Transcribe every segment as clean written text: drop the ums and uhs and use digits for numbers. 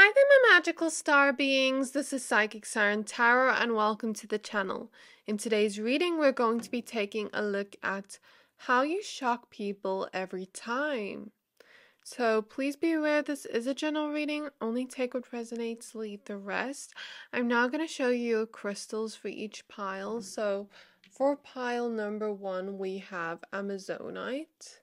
Hi there, my magical star beings. This is Psychic Siren Tarot, and welcome to the channel. In today's reading, we're going to be taking a look at how you shock people every time. So please be aware this is a general reading. Only take what resonates, leave the rest. I'm now going to show you crystals for each pile. So for pile number 1, we have Amazonite.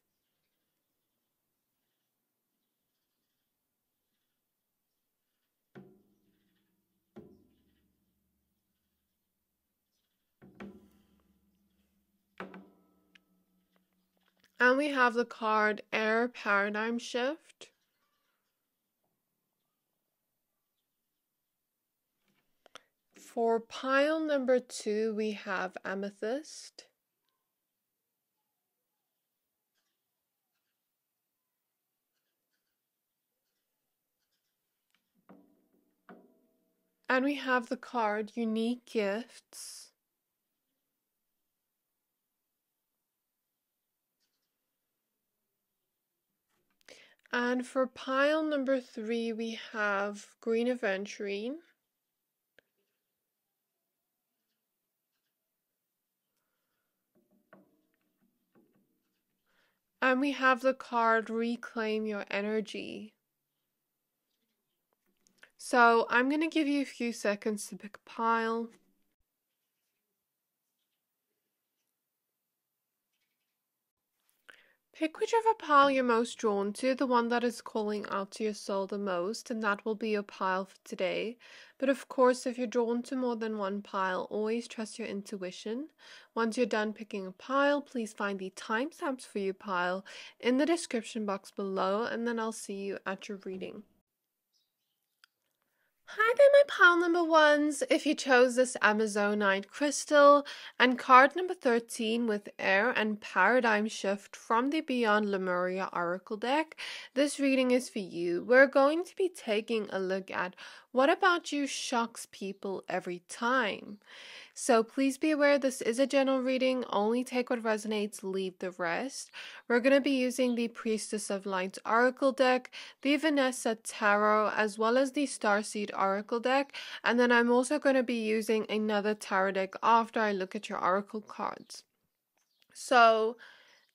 And we have the card Air Paradigm Shift. For pile number 2, we have Amethyst. And we have the card Unique Gifts. And for pile number 3, we have Green Aventurine. And we have the card Reclaim Your Energy. So I'm going to give you a few seconds to pick a pile. Pick whichever pile you're most drawn to, the one that is calling out to your soul the most, and that will be your pile for today. But of course, if you're drawn to more than one pile, always trust your intuition. Once you're done picking a pile, please find the timestamps for your pile in the description box below, and then I'll see you at your reading. Hi there, my pile number ones. If you chose this Amazonite crystal and card number 13 with Air and Paradigm Shift from the Beyond Lemuria Oracle deck, this reading is for you. We're going to be taking a look at what about you shocks people every time. So please be aware this is a general reading. Only take what resonates, leave the rest. We're going to be using the Priestess of Light Oracle deck, the Vanessa Tarot, as well as the Starseed Oracle deck. And then I'm also going to be using another tarot deck after I look at your oracle cards. So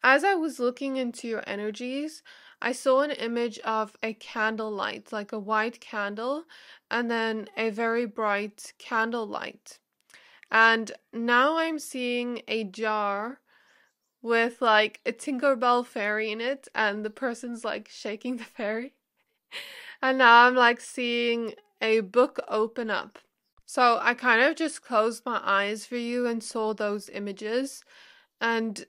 as I was looking into your energies, I saw an image of a candlelight, like a white candle, and then a very bright candlelight. And now I'm seeing a jar with like a Tinkerbell fairy in it, and the person's like shaking the fairy. And now I'm like seeing a book open up. So I kind of just closed my eyes for you and saw those images. And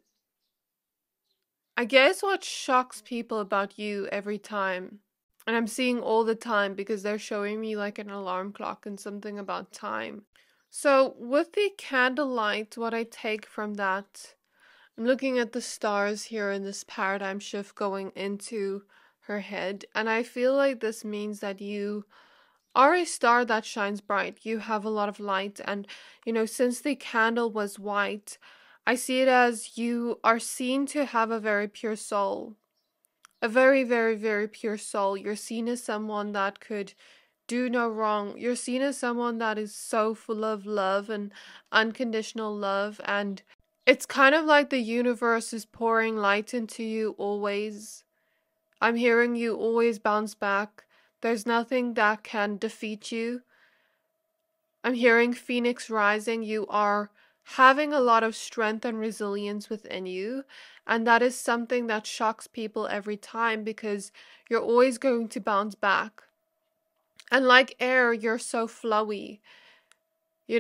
I guess what shocks people about you every time, and I'm seeing all the time because they're showing me like an alarm clock and something about time. So with the candlelight, what I take from that, I'm looking at the stars here in this paradigm shift going into her head, and I feel like this means that you are a star that shines bright. You have a lot of light, and since the candle was white, I see it as you are seen to have a very pure soul. A very, very, very pure soul. You're seen as someone that could do no wrong. You're seen as someone that is so full of love and unconditional love, and it's kind of like the universe is pouring light into you always. I'm hearing you always bounce back. There's nothing that can defeat you. I'm hearing Phoenix rising. You are having a lot of strength and resilience within you, and that is something that shocks people every time because you're always going to bounce back. And like air, you're so flowy. You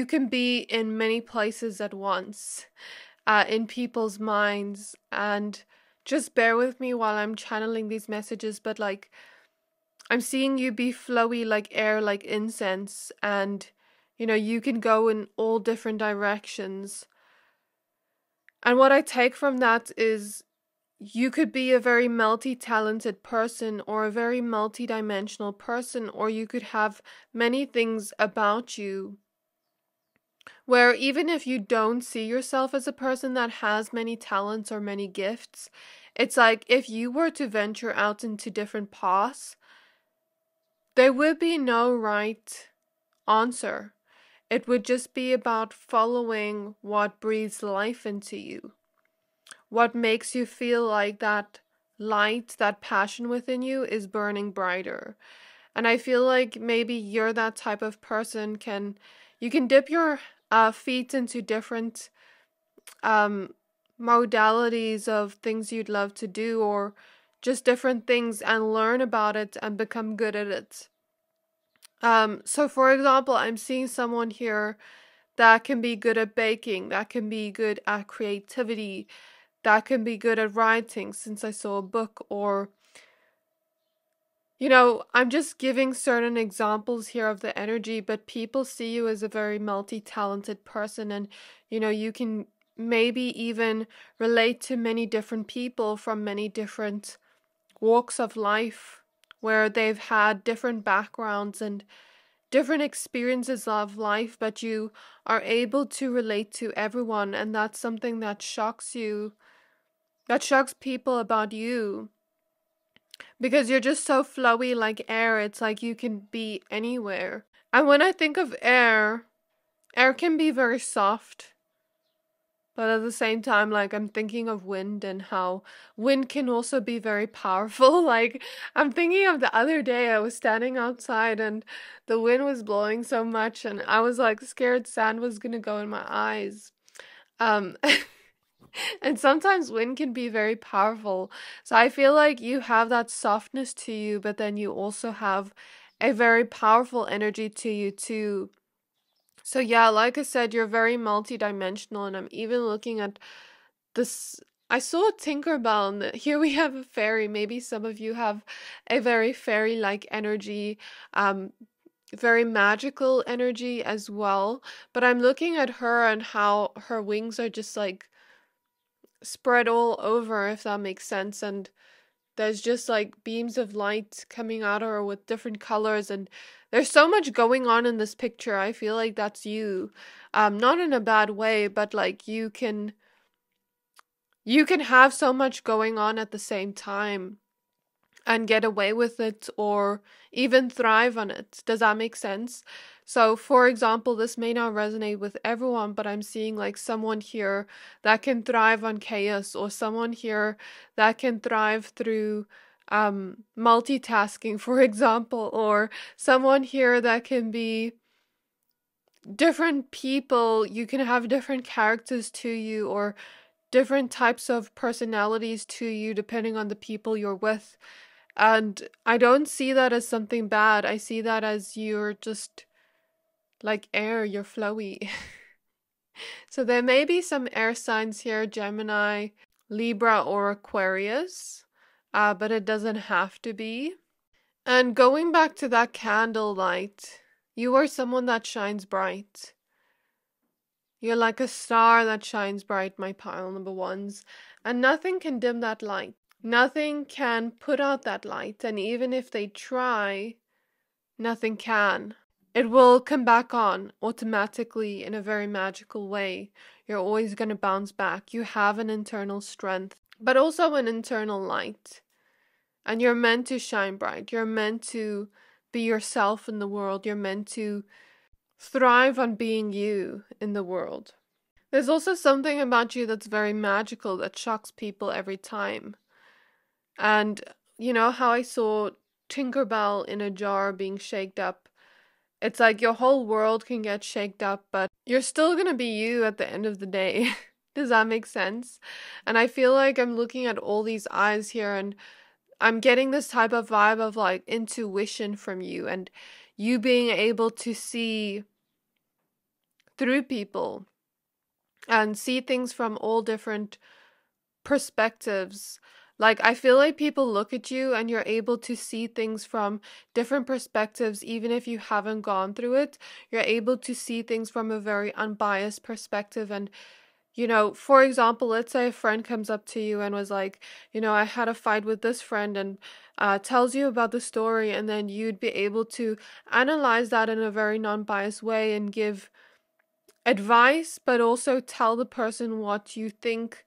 can be in many places at once, in people's minds. And just bear with me while I'm channeling these messages, but like, I'm seeing you be flowy like air, like incense, and you can go in all different directions. And what I take from that is you could be a very multi-talented person or a very multi-dimensional person, or you could have many things about you where even if you don't see yourself as a person that has many talents or many gifts, it's like if you were to venture out into different paths, there would be no right answer. It would just be about following what breathes life into you, what makes you feel like that light, that passion within you is burning brighter. And I feel like maybe you're that type of person. You can dip your feet into different um, modalities of things you'd love to do, or just different things, and learn about it and become good at it. So for example, I'm seeing someone here that can be good at baking, that can be good at creativity, that can be good at writing, since I saw a book, or I'm just giving certain examples here of the energy, but people see you as a very multi-talented person, and you can maybe even relate to many different people from many different walks of life, where they've had different backgrounds and different experiences of life, but you are able to relate to everyone, and that's something that shocks you, that shocks people about you, because you're just so flowy like air. It's like you can be anywhere. And when I think of air can be very soft, but at the same time, like, I'm thinking of wind, and how wind can also be very powerful. Like, I'm thinking of the other day, I was standing outside and the wind was blowing so much, and I was like scared sand was gonna go in my eyes. Um, and sometimes wind can be very powerful. So I feel like you have that softness to you, but then you also have a very powerful energy to you too. So yeah, like I said, you're very multidimensional, and I'm even looking at this. I saw a Tinkerbell, and here we have a fairy. Maybe some of you have a very fairy-like energy, um, very magical energy as well. But I'm looking at her and how her wings are just like spread all over, if that makes sense, and there's just like beams of light coming at her with different colors, and there's so much going on in this picture. I feel like that's you. Not in a bad way, but like you can have so much going on at the same time and get away with it, or even thrive on it. Does that make sense? So, for example, this may not resonate with everyone, but I'm seeing like someone here that can thrive on chaos, or someone here that can thrive through multitasking, for example, or someone here that can be different people. You can have different characters to you, or different types of personalities to you, depending on the people you're with. And I don't see that as something bad. I see that as you're just like air, you're flowy. So there may be some air signs here: Gemini, Libra, or Aquarius, but it doesn't have to be. And going back to that candlelight, you are someone that shines bright. You're like a star that shines bright, my pile number ones, and nothing can dim that light. Nothing can put out that light, and even if they try, nothing can. It will come back on automatically in a very magical way. You're always going to bounce back. You have an internal strength, but also an internal light. And you're meant to shine bright. You're meant to be yourself in the world. You're meant to thrive on being you in the world. There's also something about you that's very magical, that shocks people every time. And you know how I saw Tinkerbell in a jar being shaked up? It's like your whole world can get shaked up, but you're still gonna be you at the end of the day. Does that make sense? And I feel like I'm looking at all these eyes here, and I'm getting this type of vibe of like intuition from you, and you being able to see through people and see things from all different perspectives. Like, I feel like people look at you and you're able to see things from different perspectives, even if you haven't gone through it. You're able to see things from a very unbiased perspective. And, for example, let's say a friend comes up to you and was like, I had a fight with this friend, and tells you about the story, and then you'd be able to analyze that in a very non-biased way and give advice, but also tell the person what you think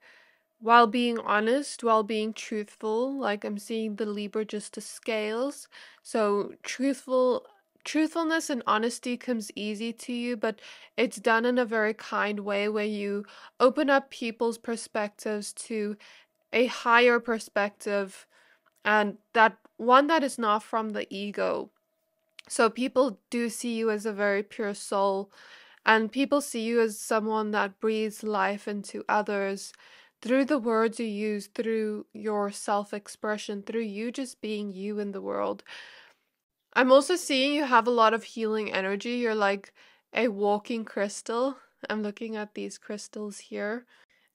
while being honest, while being truthful. Like I'm seeing the Libra just to scales. So truthfulness and honesty comes easy to you, but it's done in a very kind way where you open up people's perspectives to a higher perspective, and that one that is not from the ego. So people do see you as a very pure soul, and people see you as someone that breathes life into others through the words you use, through your self expression, through you just being you in the world. I'm also seeing you have a lot of healing energy. You're like a walking crystal. I'm looking at these crystals here.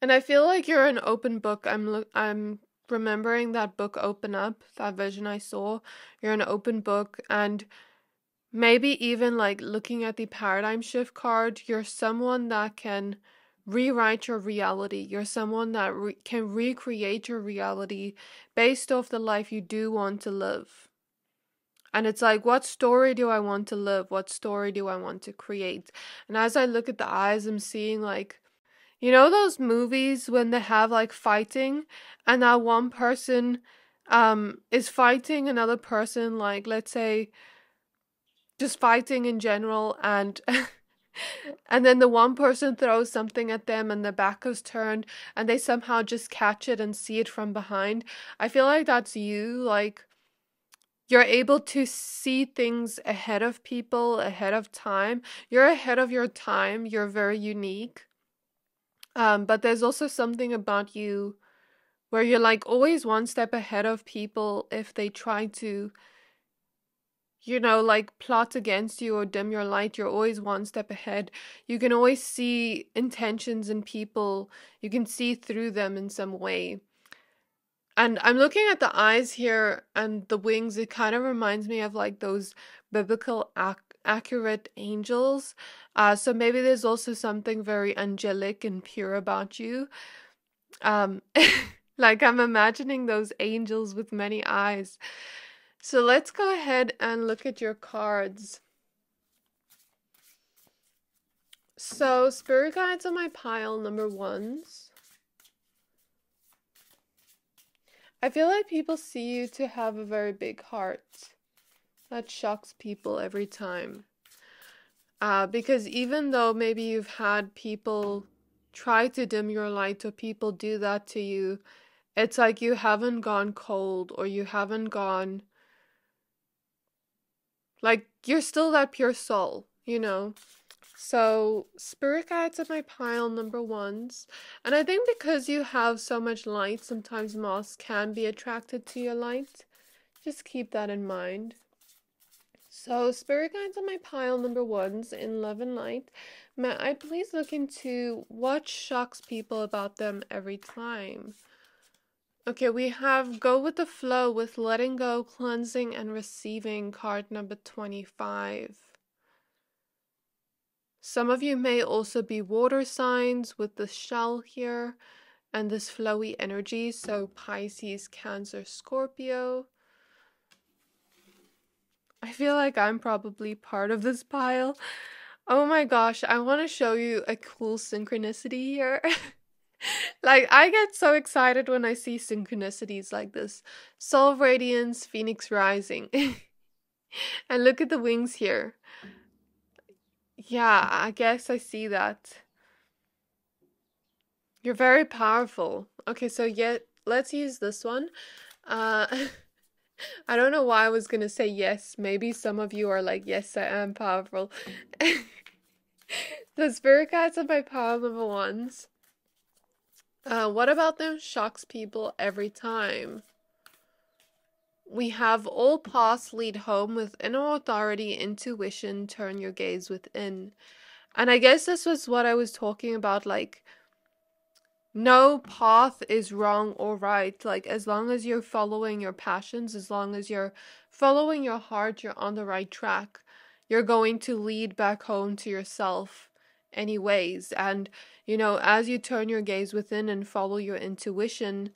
And I feel like you're an open book. I'm remembering that book Open Up, that vision I saw. You're an open book, and maybe even like looking at the paradigm shift card, you're someone that can rewrite your reality. You're someone that can recreate your reality based off the life you do want to live. And it's like, what story do I want to live? What story do I want to create? And as I look at the eyes, I'm seeing like, you know, those movies when they have like fighting, and that one person is fighting another person, like let's say just fighting in general, and and then the one person throws something at them and their back is turned and they somehow just catch it and see it from behind. I feel like that's you. Like you're able to see things ahead of people, ahead of time. You're ahead of your time. You're very unique. But there's also something about you where you're like always one step ahead of people if they try to, you know, like plot against you or dim your light. You're always one step ahead. You can always see intentions in people. You can see through them in some way. And I'm looking at the eyes here and the wings. It kind of reminds me of like those biblical accurate angels. So maybe there's also something very angelic and pure about you. Um, like I'm imagining those angels with many eyes. So let's go ahead and look at your cards. So spirit guides on my pile, number ones. I feel like people see you to have a very big heart. That shocks people every time. Because even though maybe you've had people try to dim your light or people do that to you, it's like you haven't gone cold or you haven't gone, like you're still that pure soul, you know? So spirit guides at my pile, number ones. And I think because you have so much light, sometimes moths can be attracted to your light. Just keep that in mind. So spirit guides on my pile, number ones, in love and light. May I please look into what shocks people about them every time? Okay, we have go with the flow with letting go, cleansing, and receiving, card number 25. Some of you may also be water signs with the shell here and this flowy energy. So Pisces, Cancer, Scorpio. I feel like I'm probably part of this pile. Oh my gosh, I want to show you a cool synchronicity here. Like, I get so excited when I see synchronicities like this. Soul Radiance, Phoenix Rising. And look at the wings here. Yeah, I guess I see that. You're very powerful. Okay, so let's use this one. Uh, I don't know why I was gonna say yes. Maybe some of you are like, yes, I am powerful. The spirit guides are my power number ones. What about them shocks people every time? We have all paths lead home with inner authority, intuition, turn your gaze within. And I guess this was what I was talking about, like, no path is wrong or right. Like, as long as you're following your passions, as long as you're following your heart, you're on the right track. You're going to lead back home to yourself anyways. And, you know, as you turn your gaze within and follow your intuition,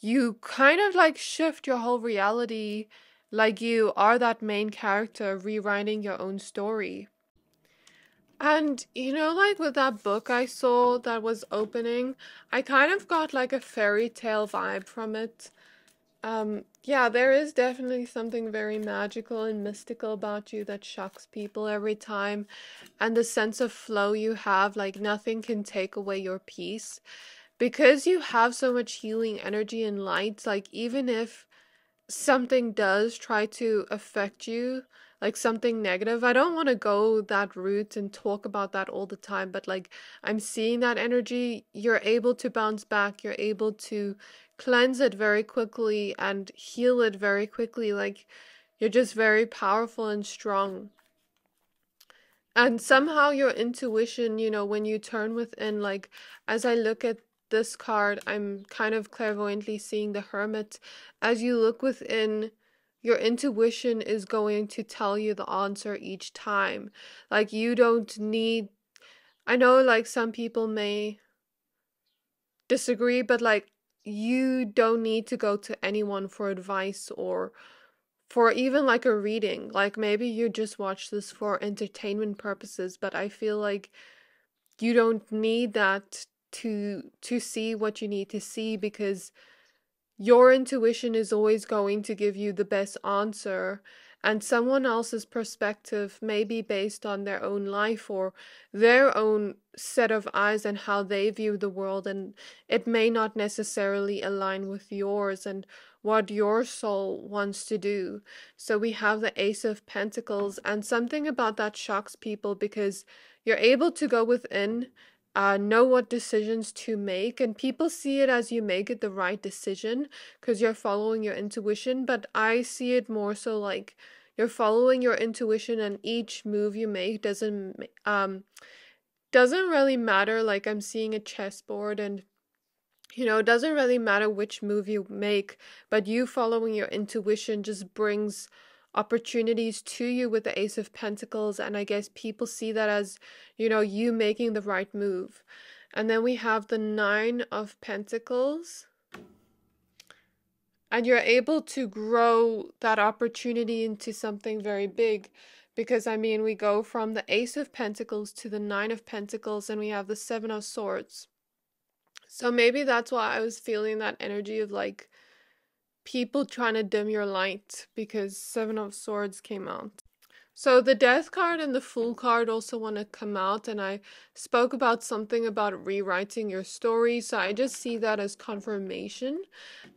you kind of like shift your whole reality, like you are that main character rewriting your own story. And like with that book I saw that was opening, I kind of got like a fairy tale vibe from it. Yeah, there is definitely something very magical and mystical about you that shocks people every time. And the sense of flow you have, like nothing can take away your peace. Because you have so much healing energy and light, like even if something does try to affect you, like something negative. I don't want to go that route and talk about that all the time, but like I'm seeing that energy, you're able to bounce back, you're able to cleanse it very quickly and heal it very quickly. Like you're just very powerful and strong. And somehow your intuition, when you turn within, like as I look at this card, I'm kind of clairvoyantly seeing the Hermit. As you look within, your intuition is going to tell you the answer each time. Like you don't need, I know like some people may disagree, but like you don't need to go to anyone for advice or for even like a reading. Like maybe you just watch this for entertainment purposes, but I feel like you don't need that to see what you need to see, because your intuition is always going to give you the best answer, and someone else's perspective may be based on their own life or their own set of eyes and how they view the world, and it may not necessarily align with yours and what your soul wants to do. So we have the Ace of Pentacles, and something about that shocks people because you're able to go within, know what decisions to make, and people see it as you make it the right decision because you're following your intuition. But I see it more so like you're following your intuition, and each move you make doesn't really matter. Like I'm seeing a chessboard, and it doesn't really matter which move you make, but you following your intuition just brings opportunities to you with the Ace of Pentacles. And I guess people see that as, you making the right move. And then we have the Nine of Pentacles. And you're able to grow that opportunity into something very big. Because, I mean, we go from the Ace of Pentacles to the Nine of Pentacles, and we have the Seven of Swords. So maybe that's why I was feeling that energy of like people trying to dim your light, because Seven of Swords came out. So the Death card and the Fool card also want to come out, and I spoke about something about rewriting your story, so I just see that as confirmation.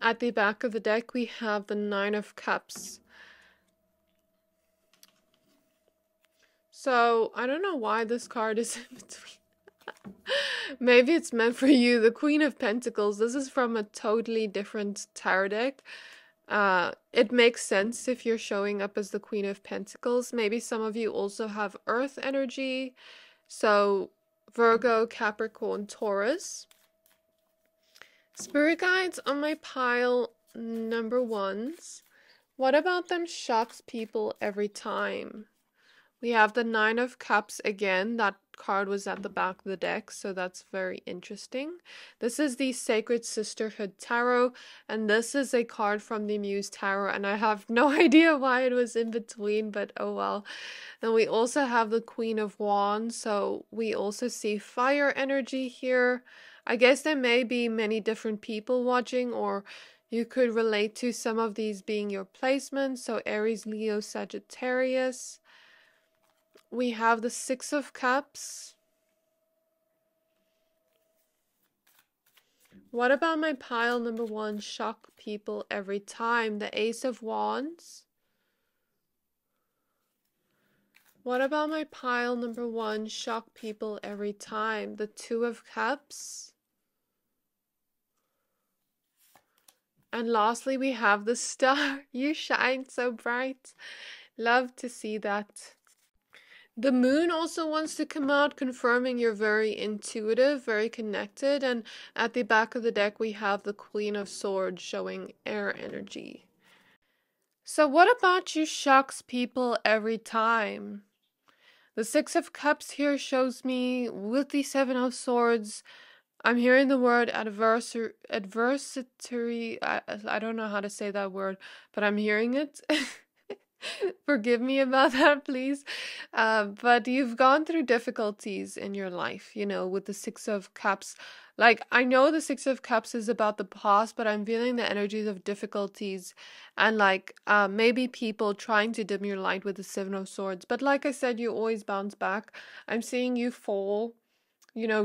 At the back of the deck, we have the Nine of Cups. So I don't know why this card is in between. Maybe it's meant for you. The Queen of Pentacles. This is from a totally different tarot deck. It makes sense if you're showing up as the Queen of Pentacles. Maybe some of you also have Earth energy. So Virgo, Capricorn, Taurus. Spirit guides on my pile number ones. What about them shocks people every time? We have the Nine of Cups again. That card was at the back of the deck, so that's very interesting. This is the Sacred Sisterhood Tarot, and this is a card from the Muse Tarot, and I have no idea why it was in between, but oh well. Then we also have the Queen of Wands, so we also see fire energy here. I guess there may be many different people watching, or you could relate to some of these being your placements, so Aries, Leo, Sagittarius. We have the Six of Cups. What about my pile number one, shock people every time? The Ace of Wands. What about my pile number one, shock people every time? The Two of Cups. And lastly, we have the Star. You shine so bright. Love to see that. The Moon also wants to come out, confirming you're very intuitive, very connected. And at the back of the deck, we have the Queen of Swords showing air energy. So what about you shocks people every time? The Six of Cups here shows me with the Seven of Swords. I'm hearing the word adversary. I don't know how to say that word, but I'm hearing it. Forgive me about that, please. But you've gone through difficulties in your life, with the Six of Cups. Like, I know the Six of Cups is about the past, but I'm feeling the energies of difficulties and, like, maybe people trying to dim your light with the Seven of Swords. But like I said, you always bounce back. I'm seeing you fall,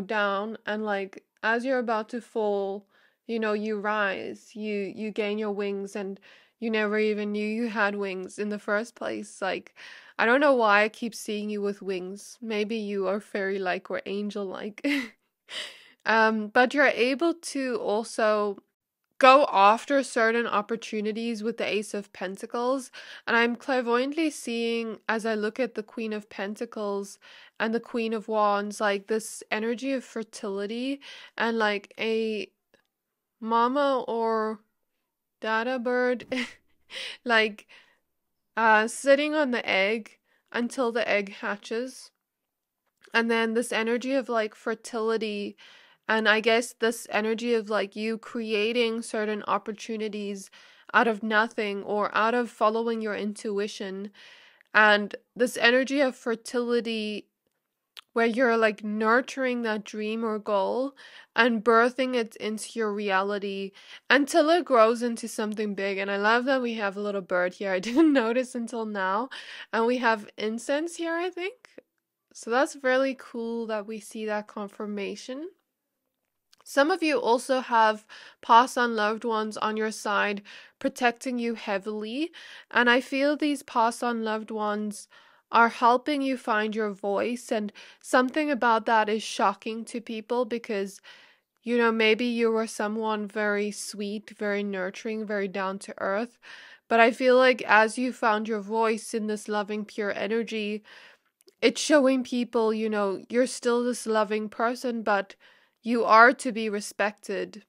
down, and like as you're about to fall, you rise, you gain your wings, and you never even knew you had wings in the first place. Like, I don't know why I keep seeing you with wings. Maybe you are fairy like or angel like. But you're able to also go after certain opportunities with the Ace of Pentacles. And I'm clairvoyantly seeing, as I look at the Queen of Pentacles and the Queen of Wands, like this energy of fertility and like a mama or dada bird, like sitting on the egg until the egg hatches. And then this energy of like fertility, and I guess this energy of like you creating certain opportunities out of nothing or out of following your intuition. And this energy of fertility where you're like nurturing that dream or goal and birthing it into your reality until it grows into something big. And I love that we have a little bird here. I didn't notice until now. And we have incense here, I think. So that's really cool that we see that confirmation. Some of you also have passed on loved ones on your side protecting you heavily, and I feel these passed on loved ones are helping you find your voice, and something about that is shocking to people because maybe you were someone very sweet, very nurturing, very down to earth, but I feel like as you found your voice in this loving pure energy, it's showing people, you're still this loving person, but you are to be respected.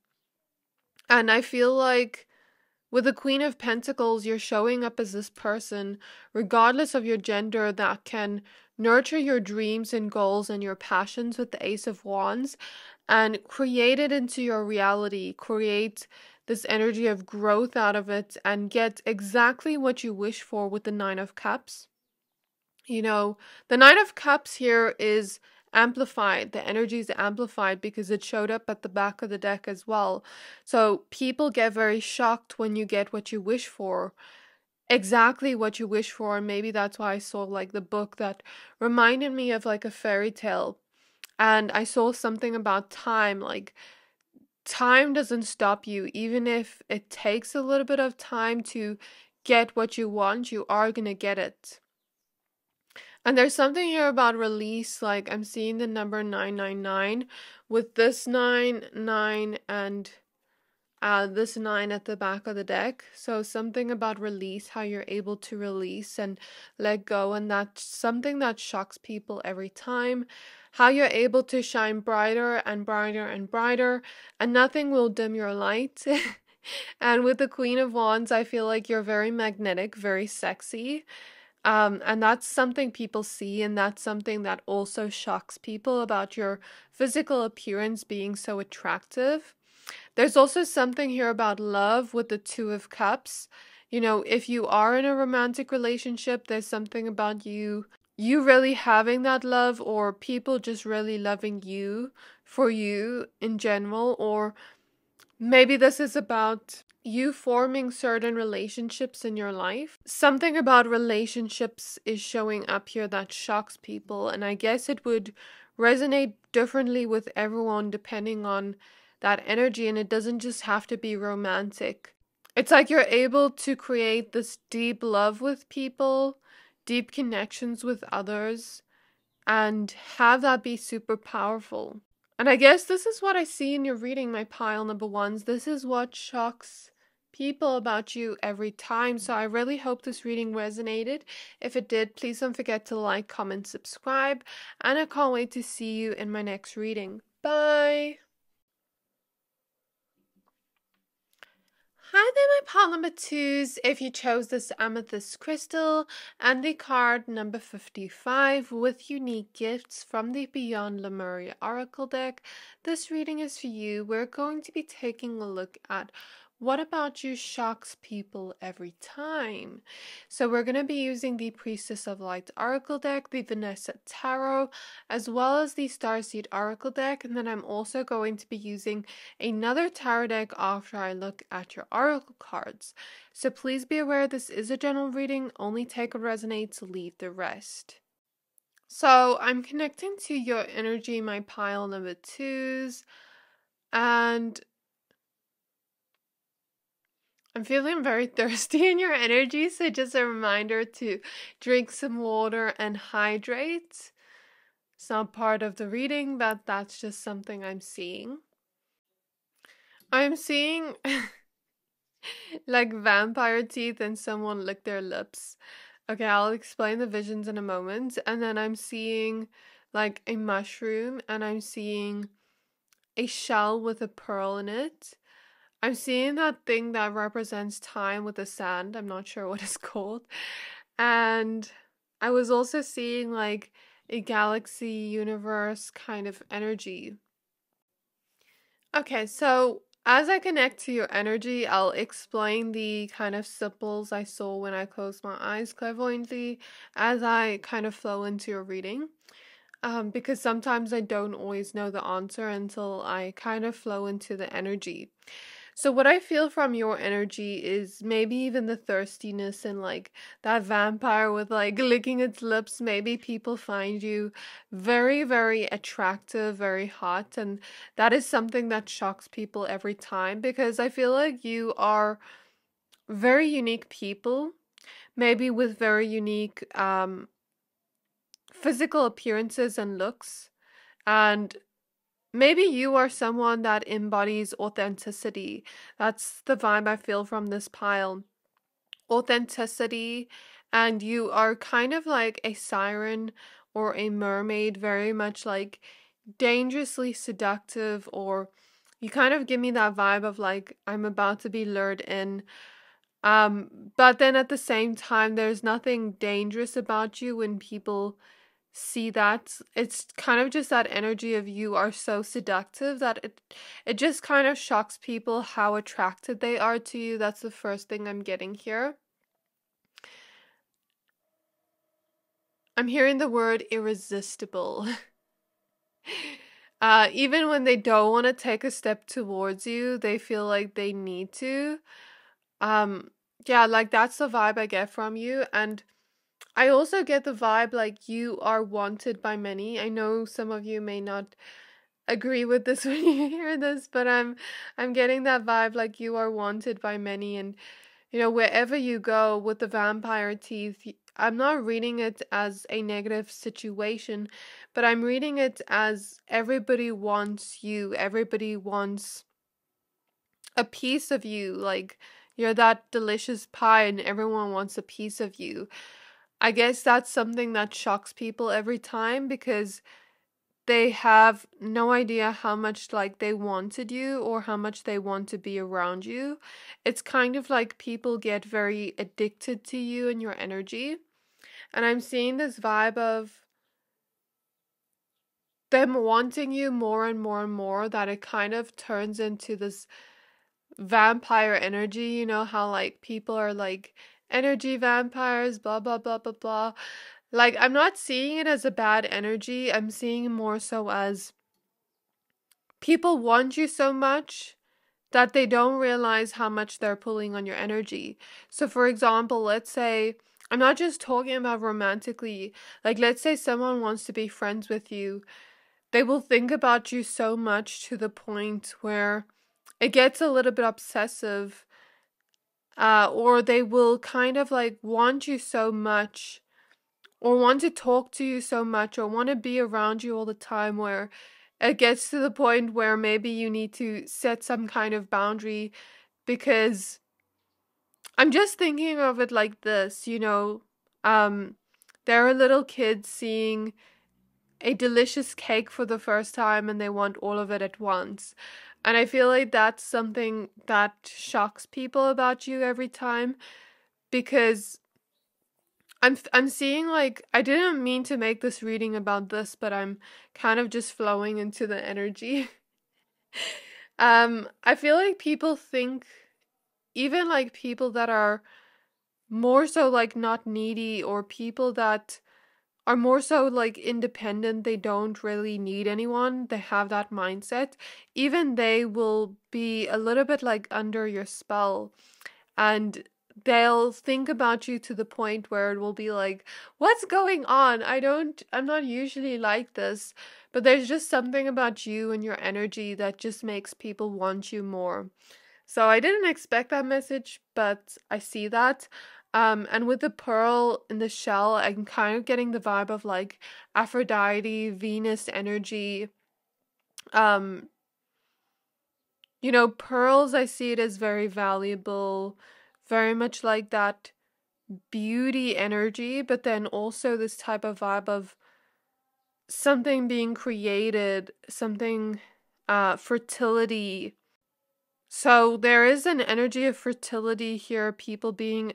And I feel like with the Queen of Pentacles, you're showing up as this person, regardless of your gender, that can nurture your dreams and goals and your passions with the Ace of Wands and create it into your reality, create this energy of growth out of it and get exactly what you wish for with the Nine of Cups. The Nine of Cups here is amplified. The energy is amplified because it showed up at the back of the deck as well. So people get very shocked when you get what you wish for, exactly what you wish for. And maybe that's why I saw like the book that reminded me of like a fairy tale. And I saw something about time, like time doesn't stop you. Even if it takes a little bit of time to get what you want, you are going to get it. And there's something here about release, like I'm seeing the number 999 with this 9, and this 9 at the back of the deck. So something about release, how you're able to release and let go. And that's something that shocks people every time. How you're able to shine brighter and brighter and brighter, and nothing will dim your light. And with the Queen of Wands, I feel like you're very magnetic, very sexy. And that's something people see, and that's something that also shocks people about your physical appearance being so attractive. There's also something here about love with the Two of Cups. If you are in a romantic relationship, there's something about you really having that love, or people just really loving you for you in general, or maybe this is about you forming certain relationships in your life. Something about relationships is showing up here that shocks people, and I guess it would resonate differently with everyone depending on that energy, and it doesn't just have to be romantic. It's like you're able to create this deep love with people, deep connections with others, and have that be super powerful. And I guess this is what I see in your reading, my pile number ones. This is what shocks people about you every time. So I really hope this reading resonated. If it did, please don't forget to like, comment, subscribe. And I can't wait to see you in my next reading. Bye! Hi there, my pile number twos. If you chose this amethyst crystal and the card number 55 with unique gifts from the Beyond Lemuria Oracle deck, this reading is for you. We're going to be taking a look at what about you shocks people every time? So we're going to be using the Priestess of Light Oracle deck, the Vanessa Tarot, as well as the Starseed Oracle deck. And then I'm also going to be using another tarot deck after I look at your Oracle cards. So please be aware this is a general reading. Only take what resonates, leave the rest. So I'm connecting to your energy, my pile number 2s. And I'm feeling very thirsty in your energy, so just a reminder to drink some water and hydrate. It's not part of the reading, but that's just something I'm seeing. I'm seeing like vampire teeth and someone lick their lips. Okay, I'll explain the visions in a moment. And then I'm seeing like a mushroom, and I'm seeing a shell with a pearl in it. I'm seeing that thing that represents time with the sand. I'm not sure what it's called. And I was also seeing like a galaxy universe kind of energy. Okay, so as I connect to your energy, I'll explain the kind of symbols I saw when I closed my eyes clairvoyantly as I kind of flow into your reading. Because sometimes I don't always know the answer until I kind of flow into the energy. So what I feel from your energy is maybe even the thirstiness and like that vampire with like licking its lips. Maybe people find you very, very attractive, very hot. And that is something that shocks people every time, because I feel like you are very unique people, maybe with very unique physical appearances and looks. And maybe you are someone that embodies authenticity. That's the vibe I feel from this pile. Authenticity, and you are kind of like a siren or a mermaid, very much like dangerously seductive, or you kind of give me that vibe of like I'm about to be lured in. But then at the same time, there's nothing dangerous about you when people see that. It's kind of just that energy of you are so seductive that it just kind of shocks people how attracted they are to you. That's the first thing I'm getting here. I'm hearing the word irresistible. Even when they don't want to take a step towards you, they feel like they need to. Um, yeah, like that's the vibe I get from you. And I also get the vibe like you are wanted by many. I know some of you may not agree with this when you hear this, but I'm getting that vibe like you are wanted by many. And you know, wherever you go with the vampire teeth, I'm not reading it as a negative situation, but I'm reading it as everybody wants you. Everybody wants a piece of you. Like you're that delicious pie and everyone wants a piece of you. I guess that's something that shocks people every time, because they have no idea how much like they wanted you or how much they want to be around you. It's kind of like people get very addicted to you and your energy. And I'm seeing this vibe of them wanting you more and more and more, that it kind of turns into this vampire energy. You know how like people are like energy vampires, blah blah blah blah blah. Like I'm not seeing it as a bad energy. I'm seeing it more so as people want you so much that they don't realize how much they're pulling on your energy. So for example, let's say, I'm not just talking about romantically, like let's say someone wants to be friends with you. They will think about you so much to the point where it gets a little bit obsessive, or they will kind of like want you so much, or want to talk to you so much, or want to be around you all the time, where it gets to the point where maybe you need to set some kind of boundary. Because I'm just thinking of it like this, you know, there are little kids seeing a delicious cake for the first time and they want all of it at once. And I feel like that's something that shocks people about you every time, because I'm seeing like, I didn't mean to make this reading about this, but I'm kind of just flowing into the energy. I feel like people think even like people that are more so like not needy, or people that are more so like independent, they don't really need anyone, they have that mindset, even they will be a little bit like under your spell, and they'll think about you to the point where it will be like, what's going on? I'm not usually like this, but there's just something about you and your energy that just makes people want you more. So I didn't expect that message, but I see that. And with the pearl in the shell, I'm kind of getting the vibe of like Aphrodite, Venus energy. Um, pearls, I see it as very valuable, very much like that beauty energy, but then also this type of vibe of something being created, something, fertility. So there is an energy of fertility here, people being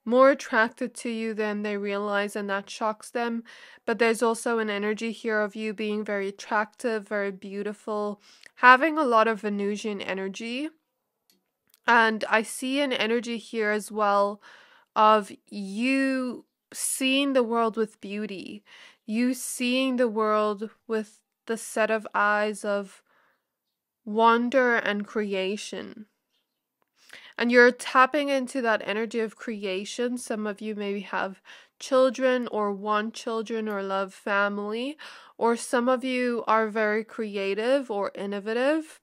more attracted to you than they realize, and that shocks them. But there's also an energy here of you being very attractive, very beautiful, having a lot of Venusian energy. And I see an energy here as well of you seeing the world with beauty, you seeing the world with the set of eyes of wonder and creation. And you're tapping into that energy of creation. Some of you maybe have children or want children or love family, or some of you are very creative or innovative,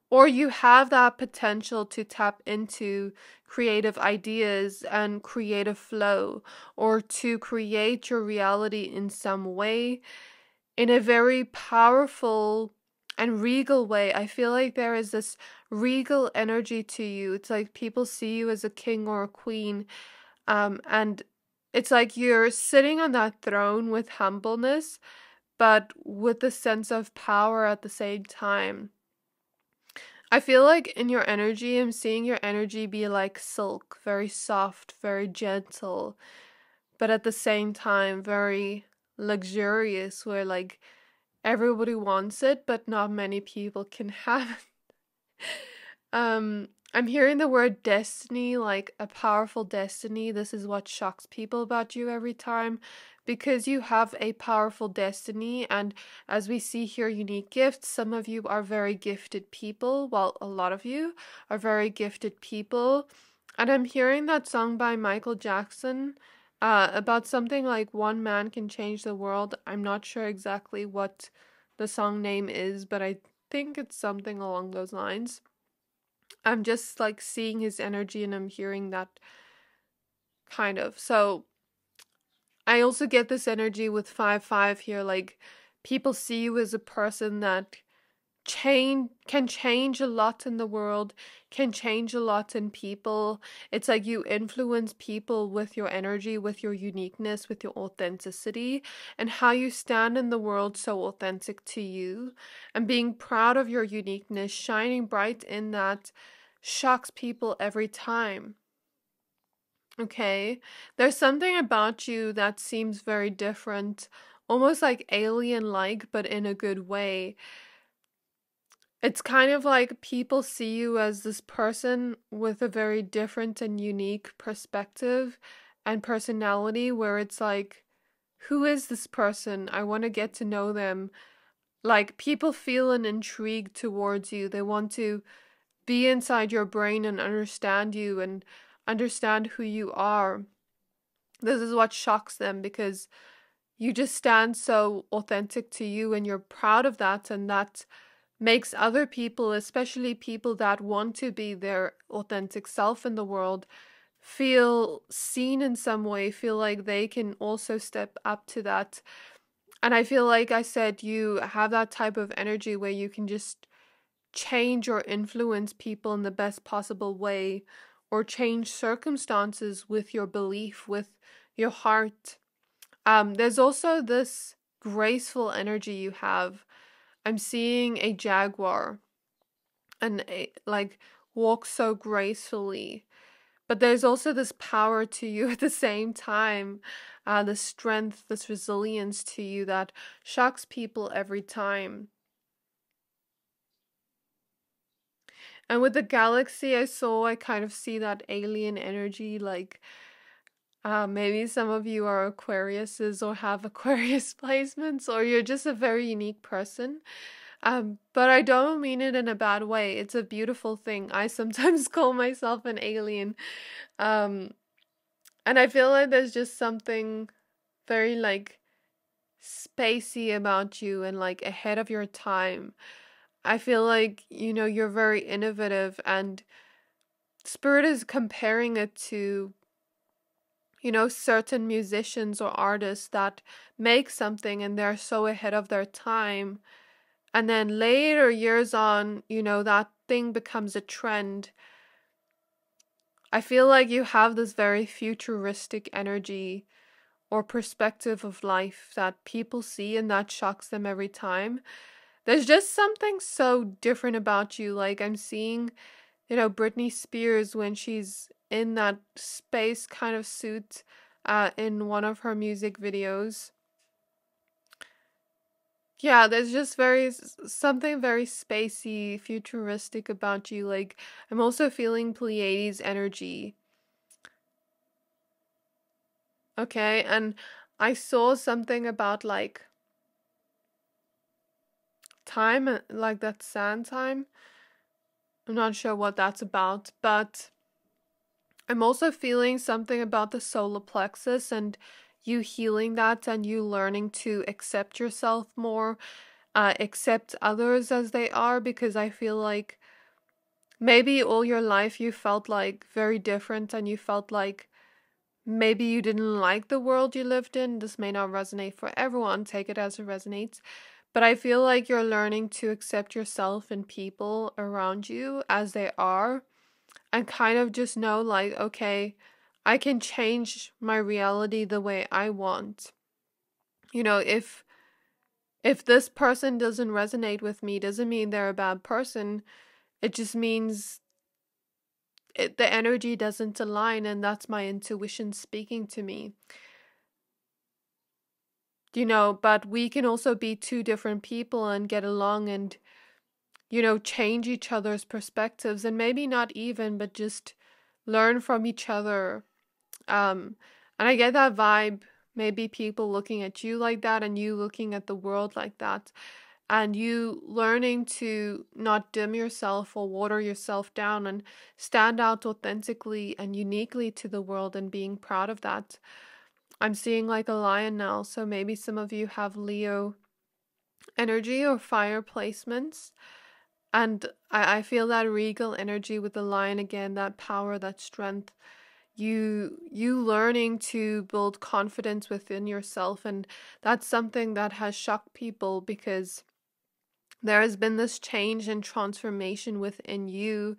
or you have that potential to tap into creative ideas and creative flow, or to create your reality in some way in a very powerful and regal way. I feel like there is this regal energy to you. It's like people see you as a king or a queen, and it's like you're sitting on that throne with humbleness, but with a sense of power at the same time. I feel like in your energy, I'm seeing your energy be like silk, very soft, very gentle, but at the same time, very luxurious, where like everybody wants it, but not many people can have it. I'm hearing the word destiny, like a powerful destiny. This is what shocks people about you every time, because you have a powerful destiny. And as we see here, unique gifts. Some of you are very gifted people. Well, a lot of you are very gifted people. And I'm hearing that song by Michael Jackson, about something like one man can change the world. I'm not sure exactly what the song name is, but I think it's something along those lines. I'm just like seeing his energy and I'm hearing that kind of. So I also get this energy with 5-5 here. Like people see you as a person that can change a lot in the world, can change a lot in people. It's like you influence people with your energy, with your uniqueness, with your authenticity, and how you stand in the world so authentic to you, and being proud of your uniqueness, shining bright in that shocks people every time. Okay, there's something about you that seems very different, almost like alien like, but in a good way. It's kind of like people see you as this person with a very different and unique perspective and personality, where it's like, who is this person? I want to get to know them. Like, people feel an intrigue towards you. They want to be inside your brain and understand you and understand who you are. This is what shocks them, because you just stand so authentic to you and you're proud of that, and that makes other people, especially people that want to be their authentic self in the world, feel seen in some way, feel like they can also step up to that. And I feel like I said, you have that type of energy where you can just change or influence people in the best possible way, or change circumstances with your belief, with your heart. There's also this graceful energy you have. I'm seeing a jaguar, and like walks so gracefully. But there's also this power to you at the same time, the strength, this resilience to you that shocks people every time. And with the galaxy I saw, I kind of see that alien energy, like maybe some of you are Aquariuses or have Aquarius placements, or you're just a very unique person. But I don't mean it in a bad way. It's a beautiful thing. I sometimes call myself an alien. Um, and I feel like there's just something very like spacey about you and like ahead of your time. I feel like, you're very innovative, and Spirit is comparing it to, certain musicians or artists that make something and they're so ahead of their time. And then later, years on, that thing becomes a trend. I feel like you have this very futuristic energy or perspective of life that people see and that shocks them every time. There's just something so different about you. Like I'm seeing, Britney Spears when she's in that space kind of suit in one of her music videos. Yeah, there's just something very spacey, futuristic about you. Like I'm also feeling Pleiades energy. Okay, and I saw something about like time, like that sand time. I'm not sure what that's about, but I'm also feeling something about the solar plexus and you healing that and you learning to accept yourself more, accept others as they are, because I feel like maybe all your life you felt like very different and you felt like maybe you didn't like the world you lived in. This may not resonate for everyone, take it as it resonates. But I feel like you're learning to accept yourself and people around you as they are and kind of just know, like, okay, I can change my reality the way I want. If this person doesn't resonate with me, doesn't mean they're a bad person. It just means the energy doesn't align, and that's my intuition speaking to me. But we can also be two different people and get along and, change each other's perspectives, and maybe not even, but just learn from each other. And I get that vibe, maybe people looking at you like that and you looking at the world like that, and you learning to not dim yourself or water yourself down and stand out authentically and uniquely to the world and being proud of that. I'm seeing like a lion now, so maybe some of you have Leo energy or fire placements. And I feel that regal energy with the lion again, that power, that strength. You learning to build confidence within yourself, and that's something that has shocked people because there has been this change and transformation within you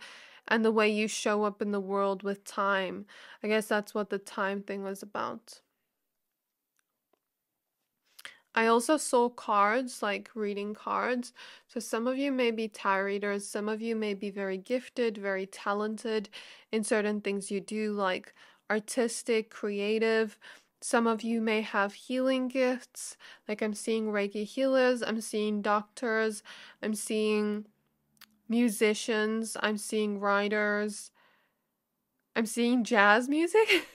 and the way you show up in the world with time. I guess that's what the time thing was about. I also saw cards, like reading cards. So some of you may be tarot readers, some of you may be very gifted, very talented in certain things you do, like artistic, creative. Some of you may have healing gifts, like I'm seeing Reiki healers, I'm seeing doctors, I'm seeing musicians, I'm seeing writers, I'm seeing jazz music.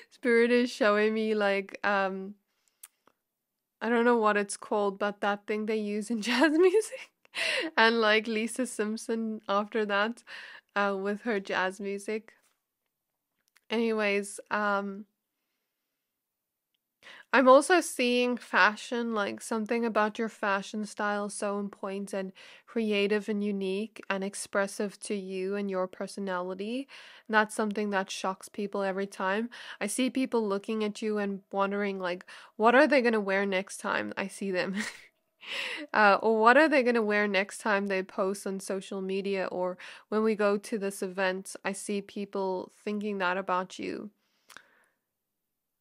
Spirit is showing me like I don't know what it's called, but that thing they use in jazz music. And like Lisa Simpson after that, with her jazz music. Anyways, I'm also seeing fashion, like something about your fashion style so on point and creative and unique and expressive to you and your personality. And that's something that shocks people every time. I see people looking at you and wondering, like, what are they going to wear next time I see them? Or what are they going to wear next time they post on social media, or when we go to this event, I see people thinking that about you.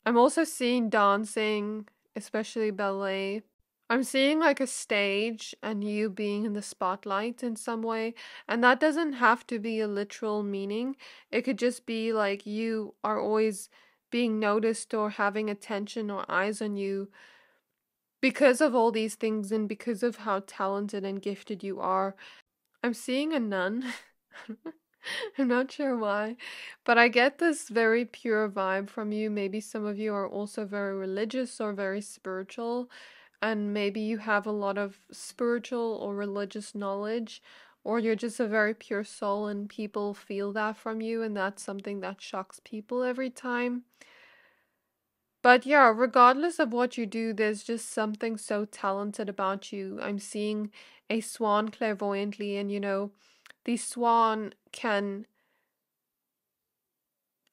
I'm also seeing dancing, especially ballet. I'm seeing like a stage and you being in the spotlight in some way. And that doesn't have to be a literal meaning. It could just be like you are always being noticed or having attention or eyes on you because of all these things and because of how talented and gifted you are. I'm seeing a nun. I'm not sure why, but I get this very pure vibe from you. Maybe some of you are also very religious or very spiritual, and maybe you have a lot of spiritual or religious knowledge, or you're just a very pure soul and people feel that from you, and that's something that shocks people every time. But yeah, regardless of what you do, there's just something so talented about you. I'm seeing a swan clairvoyantly, and the swan can.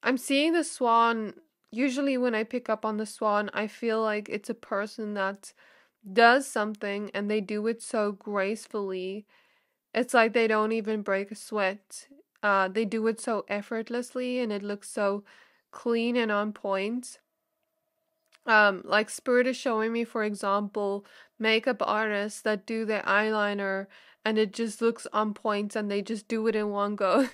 I'm seeing the swan. Usually, when I pick up on the swan, I feel like it's a person that does something and they do it so gracefully. It's like they don't even break a sweat. They do it so effortlessly and it looks so clean and on point. Like Spirit is showing me, for example, makeup artists that do their eyeliner and it just looks on point and they just do it in one go.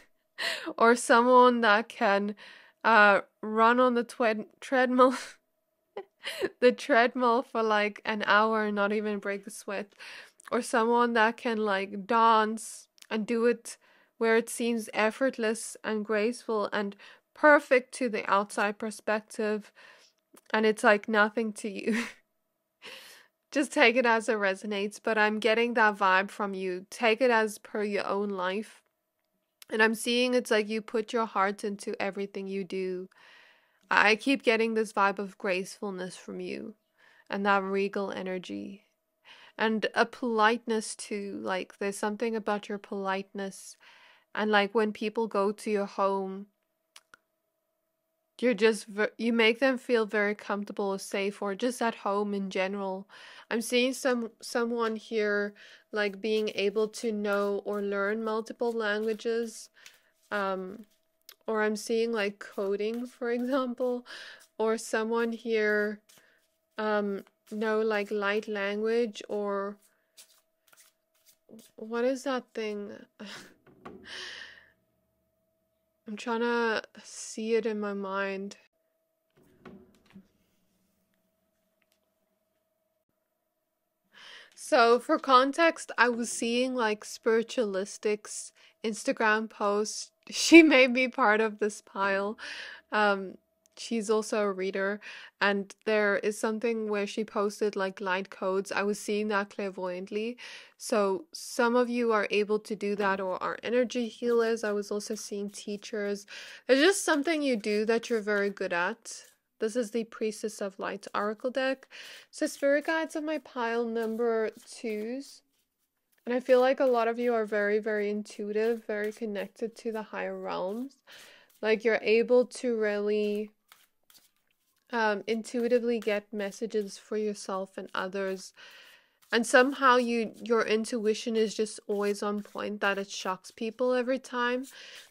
Or someone that can run on the treadmill the treadmill for like an hour and not even break a sweat. Or someone that can like dance and do it where it seems effortless and graceful and perfect to the outside perspective and it's like nothing to you. Just take it as it resonates, but I'm getting that vibe from you. Take it as per your own life. And I'm seeing it's like you put your heart into everything you do. I keep getting this vibe of gracefulness from you and that regal energy. And a politeness too. Like there's something about your politeness. And like when people go to your home, you're just you make them feel very comfortable or safe or just at home in general. I'm seeing someone here like being able to know or learn multiple languages. Um or I'm seeing like coding, for example, or someone here um know like light language or what is that thing? I'm trying to see it in my mind. So, for context, I was seeing like spiritualistics Instagram posts. She may be part of this pile. Um, she's also a reader, and there is something where she posted like light codes. I was seeing that clairvoyantly. So, some of you are able to do that or are energy healers. I was also seeing teachers. There's just something you do that you're very good at. This is the Priestess of Light Oracle deck. So spirit guides of my pile number 2s. And I feel like a lot of you are very, very intuitive, very connected to the higher realms. Like you're able to really intuitively get messages for yourself and others. And somehow your intuition is just always on point that it shocks people every time.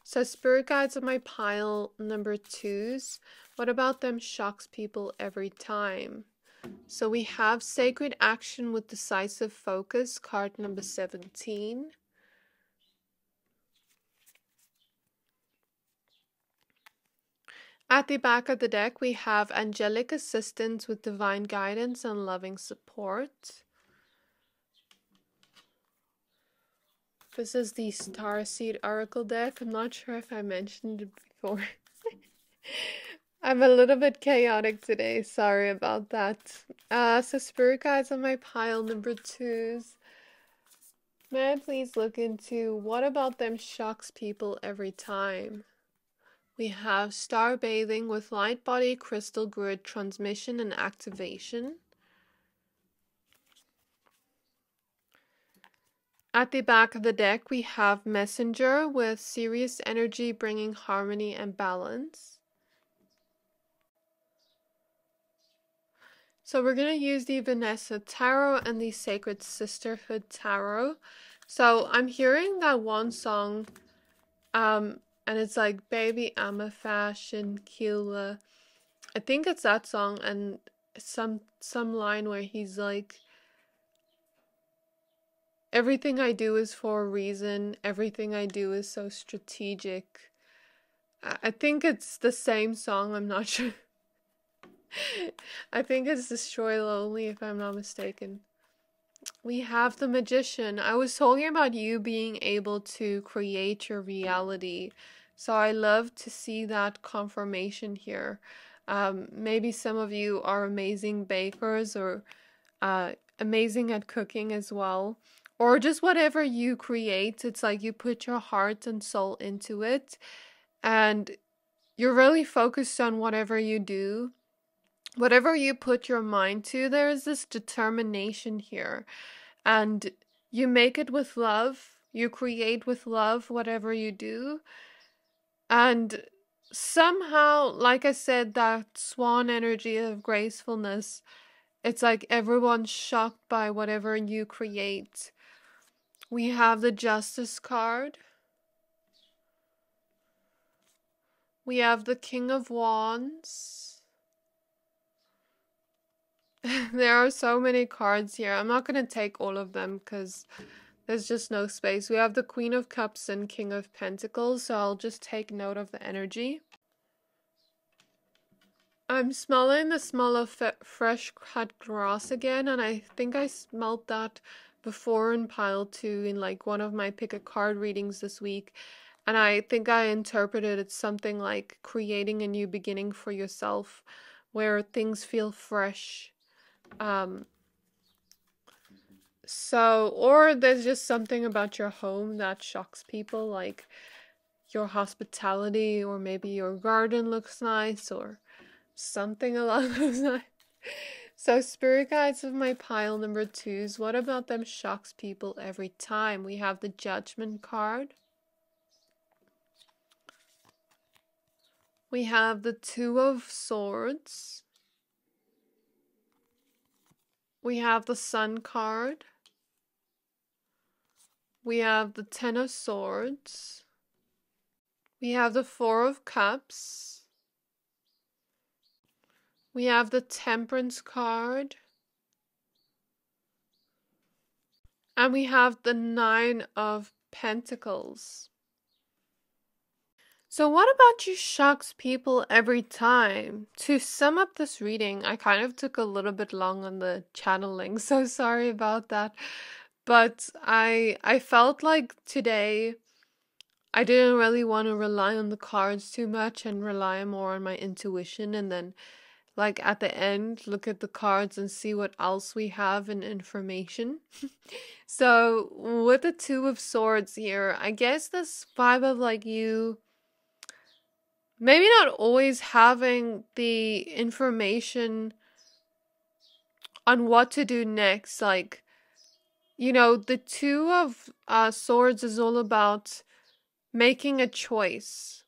So spirit guides of my pile number 2s. What about them shocks people every time? So we have Sacred Action with Decisive Focus, card number 17. At the back of the deck, we have Angelic Assistance with Divine Guidance and Loving Support. This is the Starseed Oracle deck. I'm not sure if I mentioned it before. I'm a little bit chaotic today. Sorry about that. So Spirit Guides on my pile number 2s. May I please look into what about them shocks people every time? We have Star Bathing with Light Body Crystal Grid Transmission and Activation. At the back of the deck, we have Messenger with Serious Energy bringing harmony and balance. So we're going to use the Vanessa Tarot and the Sacred Sisterhood Tarot. So I'm hearing that one song, and it's like Baby I'm a Fashion Killer. I think it's that song and some line where he's like, everything I do is for a reason, everything I do is so strategic. I think it's the same song, I'm not sure. I think it's Destroy Lonely if I'm not mistaken. We have the Magician. I was talking about you being able to create your reality. So I love to see that confirmation here. Maybe some of you are amazing bakers or amazing at cooking as well. Or just whatever you create, it's like you put your heart and soul into it. And you're really focused on whatever you do. Whatever you put your mind to, there is this determination here. And you make it with love. You create with love whatever you do. And somehow, like I said, that swan energy of gracefulness, it's like everyone's shocked by whatever you create. We have the Justice card. We have the King of Wands. There are so many cards here. I'm not going to take all of them because there's just no space. We have the Queen of Cups and King of Pentacles, so I'll just take note of the energy. I'm smelling the smell of fresh cut grass again, and I think I smelled that before in pile 2 in like one of my pick a card readings this week. And I think I interpreted it something like creating a new beginning for yourself where things feel fresh. Or there's just something about your home that shocks people, like your hospitality, or maybe your garden looks nice, or something along those lines. So spirit guides of my pile number 2s, what about them shocks people every time? We have the Judgment card. We have the Two of Swords. We have the Sun card. We have the Ten of Swords. We have the Four of Cups. We have the Temperance card. And we have the Nine of Pentacles. So what about you shocks people every time? To sum up this reading, I kind of took a little bit long on the channeling, so sorry about that. But I felt like today I didn't really want to rely on the cards too much and rely more on my intuition, and then like at the end look at the cards and see what else we have in information. So with the Two of Swords here, I guess this vibe of like you maybe not always having the information on what to do next. Like, you know, the Two of Swords is all about making a choice.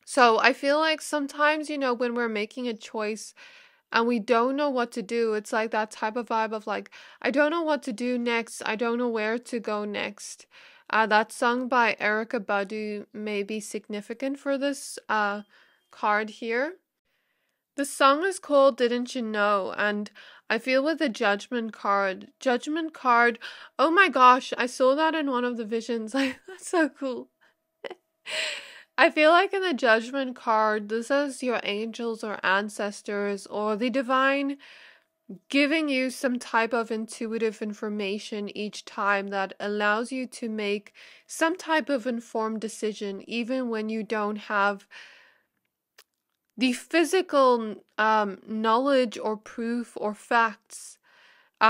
So I feel like sometimes, you know, when we're making a choice and we don't know what to do, it's like that type of vibe of like, I don't know what to do next. I don't know where to go next. That song by Erykah Badu may be significant for this card here. The song is called Didn't You Know? And I feel with the Judgment card, oh my gosh, I saw that in one of the visions. Like, that's so cool. I feel like in the Judgment card, this is your angels or ancestors or the divine giving you some type of intuitive information each time that allows you to make some type of informed decision, even when you don't have the physical knowledge or proof or facts.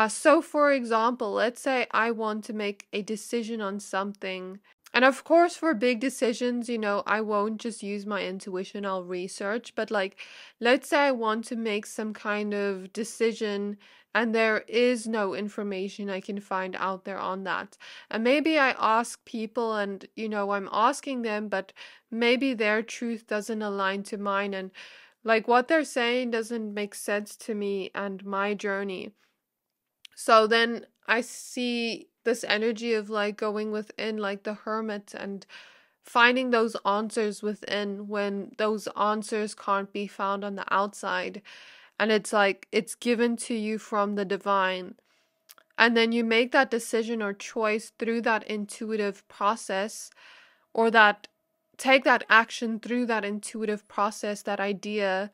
So for example, let's say I want to make a decision on something. And of course, for big decisions, you know, I won't just use my intuition, I'll research. But like, let's say I want to make some kind of decision and there is no information I can find out there on that. And maybe I ask people and, you know, I'm asking them, but maybe their truth doesn't align to mine. And like what they're saying doesn't make sense to me and my journey. So then I see this energy of like going within like the hermit and finding those answers within when those answers can't be found on the outside. And it's like it's given to you from the divine. And then you make that decision or choice through that intuitive process, or that take that action through that intuitive process, that idea,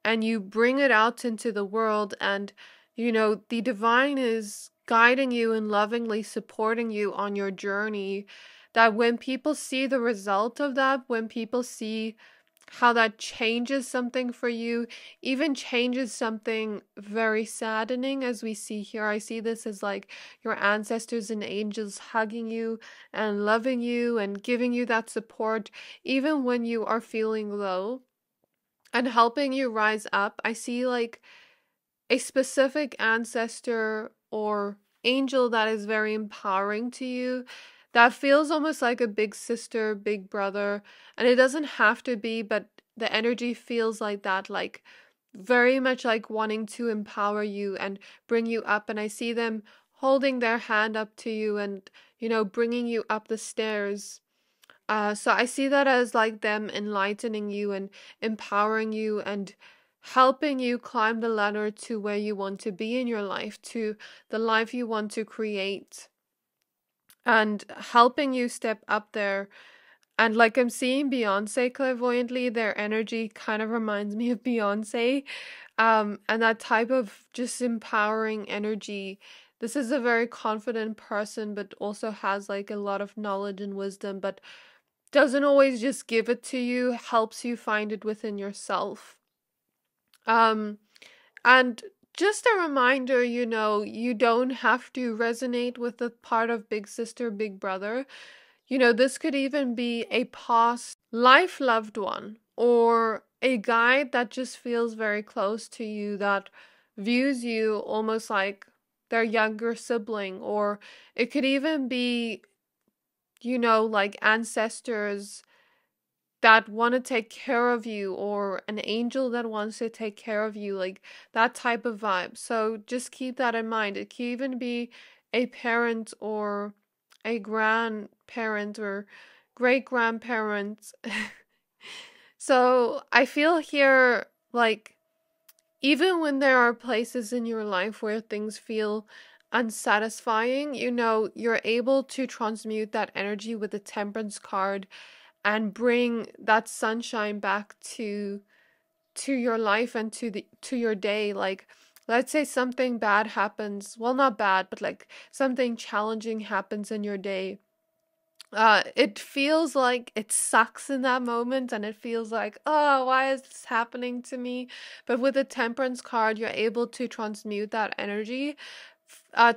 and you bring it out into the world. And you know, the divine is guiding you and lovingly supporting you on your journey. That when people see the result of that, when people see how that changes something for you, even changes something very saddening, as we see here. I see this as like your ancestors and angels hugging you and loving you and giving you that support, even when you are feeling low and helping you rise up. I see like a specific ancestor or angel that is very empowering to you, that feels almost like a big sister, big brother. And it doesn't have to be, but the energy feels like that, like very much like wanting to empower you and bring you up. And I see them holding their hand up to you and, bringing you up the stairs. So I see that as like them enlightening you and empowering you and helping you climb the ladder to where you want to be in your life, to the life you want to create, and helping you step up there. And like I'm seeing Beyonce clairvoyantly, their energy kind of reminds me of Beyonce. And that type of just empowering energy. This is a very confident person, but also has like a lot of knowledge and wisdom, but doesn't always just give it to you, helps you find it within yourself. Um, and just a reminder, you don't have to resonate with the part of Big Sister, Big Brother. This could even be a past life loved one or a guide that just feels very close to you, that views you almost like their younger sibling, or it could even be, like ancestors that want to take care of you, or an angel that wants to take care of you, like that type of vibe. So just keep that in mind. It can even be a parent or a grandparent or great grandparent. So I feel here like even when there are places in your life where things feel unsatisfying, you're able to transmute that energy with the Temperance card and bring that sunshine back to your life and to your day. Like, let's say something bad happens, well, not bad, but like something challenging happens in your day. It feels like it sucks in that moment, and it feels like, oh, why is this happening to me? But with the Temperance card, you're able to transmute that energy,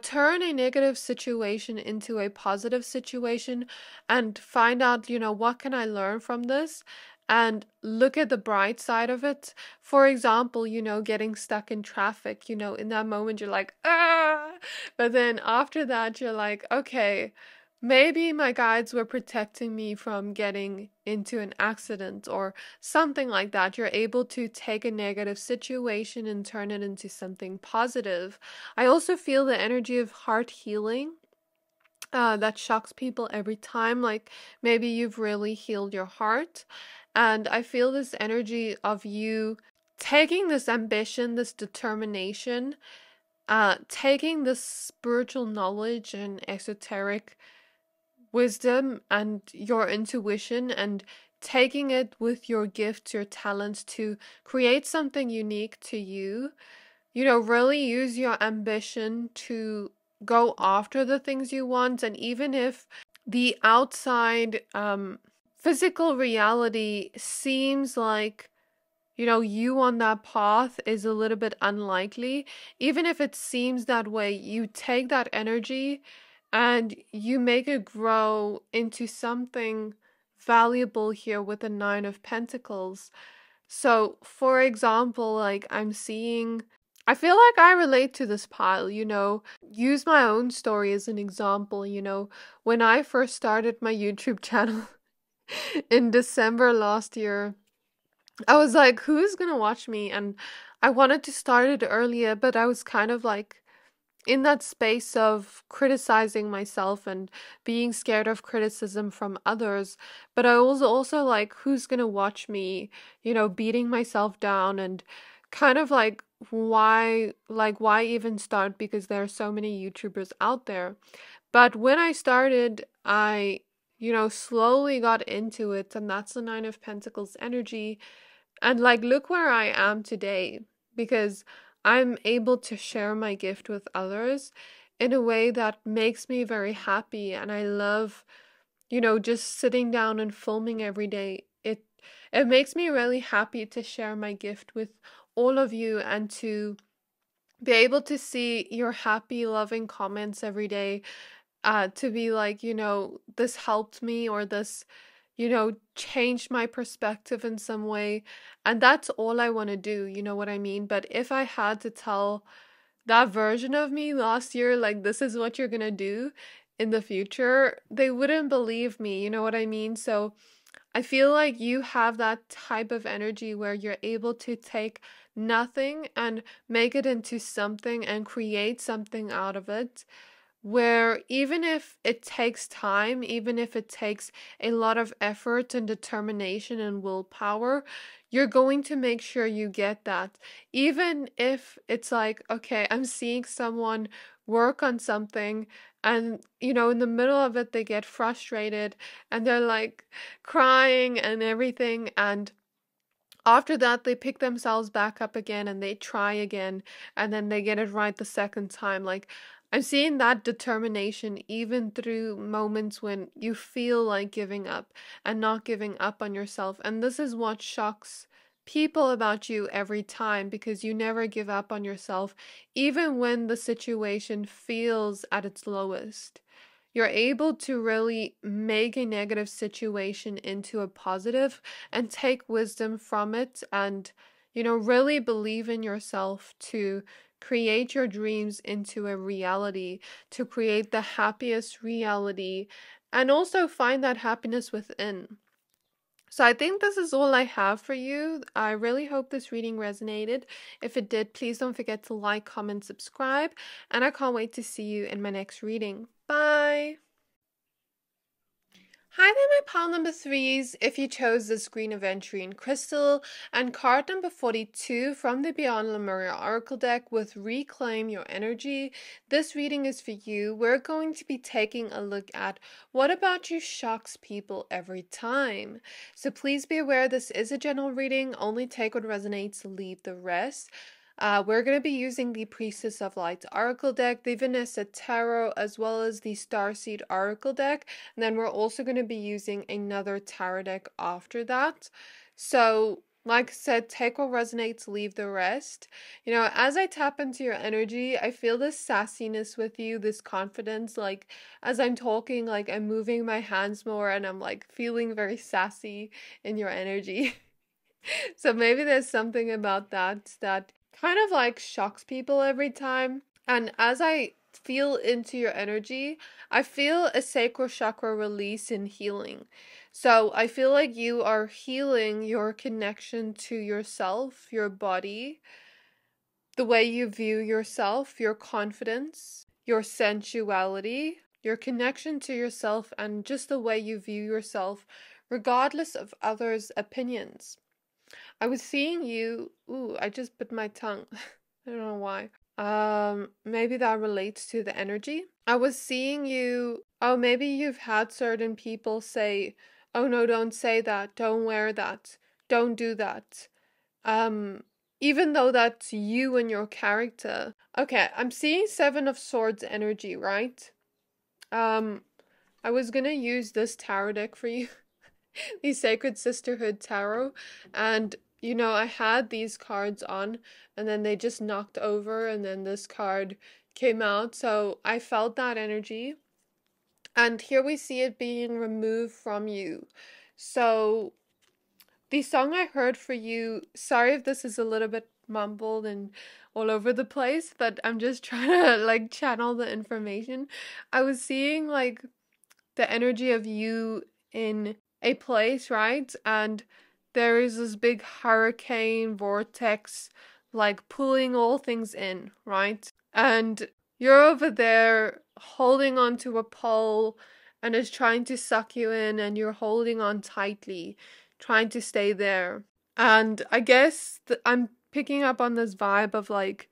turn a negative situation into a positive situation, and find out, what can I learn from this? And look at the bright side of it. For example, getting stuck in traffic, in that moment, you're like, ah, but then after that, you're like, okay, maybe my guides were protecting me from getting into an accident or something like that. You're able to take a negative situation and turn it into something positive. I also feel the energy of heart healing. That shocks people every time. Like maybe you've really healed your heart. And I feel this energy of you taking this ambition, this determination, taking this spiritual knowledge and esoteric wisdom and your intuition, and taking it with your gifts, your talents, to create something unique to you. Really use your ambition to go after the things you want. And even if the outside physical reality seems like, you on that path is a little bit unlikely, even if it seems that way, you take that energy and you make it grow into something valuable here with the Nine of Pentacles. So, for example, like I feel like I relate to this pile, use my own story as an example, when I first started my YouTube channel in December last year, I was like, who's gonna watch me? And I wanted to start it earlier, but I was kind of like in that space of criticizing myself and being scared of criticism from others. But I was also like, who's gonna watch me, beating myself down, and kind of like why even start, because there are so many YouTubers out there. But when I started, I slowly got into it, and that's the Nine of Pentacles energy. And like, look where I am today, because I'm able to share my gift with others. in a way that makes me very happy. And I love, just sitting down and filming every day. It makes me really happy to share my gift with all of you and to be able to see your happy, loving comments every day, to be like, this helped me, or this, changed my perspective in some way. And that's all I want to do, you know what I mean? But if I had to tell that version of me last year, like, this is what you're gonna do in the future, they wouldn't believe me, you know what I mean? So I feel like you have that type of energy where you're able to take nothing and make it into something and create something out of it, where even if it takes time, even if it takes a lot of effort and determination and willpower, you're going to make sure you get that. Even if it's like, okay, I'm seeing someone work on something, and in the middle of it they get frustrated and they're like crying and everything, and after that they pick themselves back up again and they try again, and then they get it right the second time. Like, I'm seeing that determination even through moments when you feel like giving up and not giving up on yourself. And this is what shocks people about you every time, because you never give up on yourself even when the situation feels at its lowest. You're able to really make a negative situation into a positive and take wisdom from it, and, really believe in yourself to create your dreams into a reality, to create the happiest reality, and also find that happiness within. So I think this is all I have for you. I really hope this reading resonated. If it did, please don't forget to like, comment, subscribe, and I can't wait to see you in my next reading. Bye! Hi there, my pile number threes. If you chose this green Aventurine crystal and card number 42 from the Beyond Lemuria Oracle deck with Reclaim Your Energy, this reading is for you. We're going to be taking a look at what about you shocks people every time. So please be aware this is a general reading. Only take what resonates, leave the rest. We're going to be using the Priestess of Light Oracle deck, the Vanessa Tarot, as well as the Starseed Oracle deck. And then we're also going to be using another tarot deck after that. So, like I said, take what resonates, leave the rest. As I tap into your energy, I feel this sassiness with you, this confidence. Like, as I'm talking, like, I'm moving my hands more and I'm like feeling very sassy in your energy. So maybe there's something about that kind of like shocks people every time. And as I feel into your energy, I feel a sacral chakra release and healing. So I feel like you are healing your connection to yourself, your body, the way you view yourself, your confidence, your sensuality, your connection to yourself, and just the way you view yourself, regardless of others' opinions. I was seeing you. Ooh, I just bit my tongue. I don't know why. Maybe that relates to the energy. I was seeing you. Oh, maybe you've had certain people say, "Oh no, don't say that. Don't wear that. Don't do that." Even though that's you and your character. Okay, I'm seeing Seven of Swords energy, right? I was gonna use this tarot deck for you. The Sacred Sisterhood Tarot, and I had these cards on and then they just knocked over and then this card came out, so I felt that energy, and here we see it being removed from you. So the song I heard for you, sorry if this is a little bit mumbled and all over the place, but I'm just trying to like channel the information. I was seeing like the energy of you in a place, right? And there is this big hurricane vortex, like pulling all things in, right? And you're over there holding onto a pole and it's trying to suck you in, and you're holding on tightly, trying to stay there. And I guess I'm picking up on this vibe of like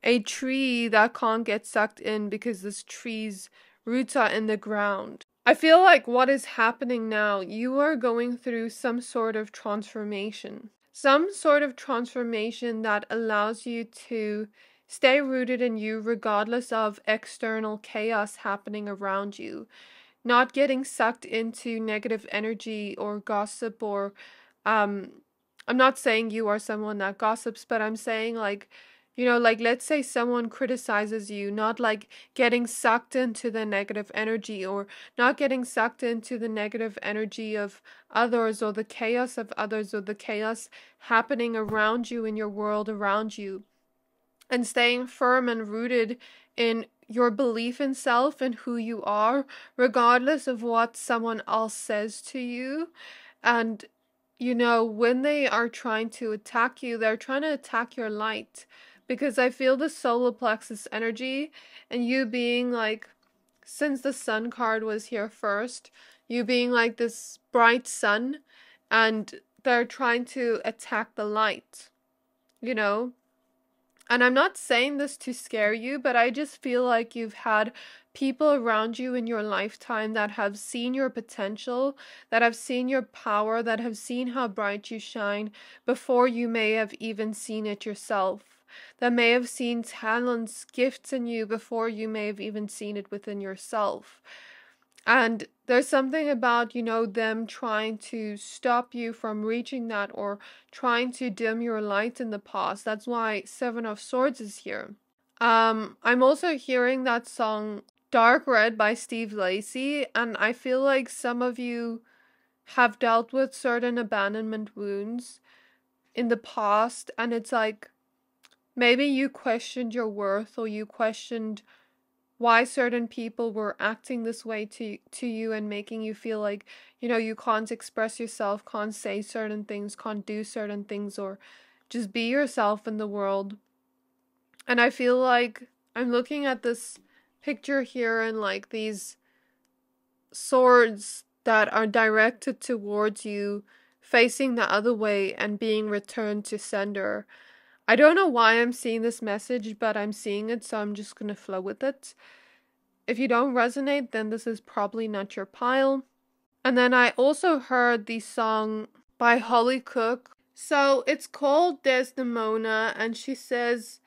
a tree that can't get sucked in because this tree's roots are in the ground. I feel like what is happening now, you are going through some sort of transformation. Some sort of transformation that allows you to Stay rooted in you regardless of external chaos happening around you. Not getting sucked into negative energy or gossip or um I'm not saying you are someone that gossips, but I'm saying like, like let's say someone criticizes you, not like getting sucked into the negative energy, or not getting sucked into the negative energy of others or the chaos of others or the chaos happening around you in your world around you, and staying firm and rooted in your belief in self and who you are, regardless of what someone else says to you. And, when they are trying to attack you, they're trying to attack your light. Because I feel the solar plexus energy, and you being like, since the sun card was here first, you being like this bright sun, and they're trying to attack the light, you know? And I'm not saying this to scare you, but I just feel like you've had people around you in your lifetime that have seen your potential, that have seen your power, that have seen how bright you shine before you may have even seen it yourself. That may have seen talents, gifts in you before you may have even seen it within yourself. And there's something about, them trying to stop you from reaching that, or trying to dim your light in the past. That's why Seven of Swords is here. I'm also hearing that song Dark Red by Steve Lacy, and I feel like some of you have dealt with certain abandonment wounds in the past, and it's like maybe you questioned your worth, or you questioned why certain people were acting this way to you and making you feel like, you can't express yourself, can't say certain things, can't do certain things, or just be yourself in the world. And I feel like I'm looking at this picture here, and like these swords that are directed towards you facing the other way and being returned to sender. I don't know why I'm seeing this message, but I'm seeing it, so I'm just gonna flow with it. If you don't resonate, then this is probably not your pile. And then I also heard the song by Holly Cook. So it's called Desdemona, and she says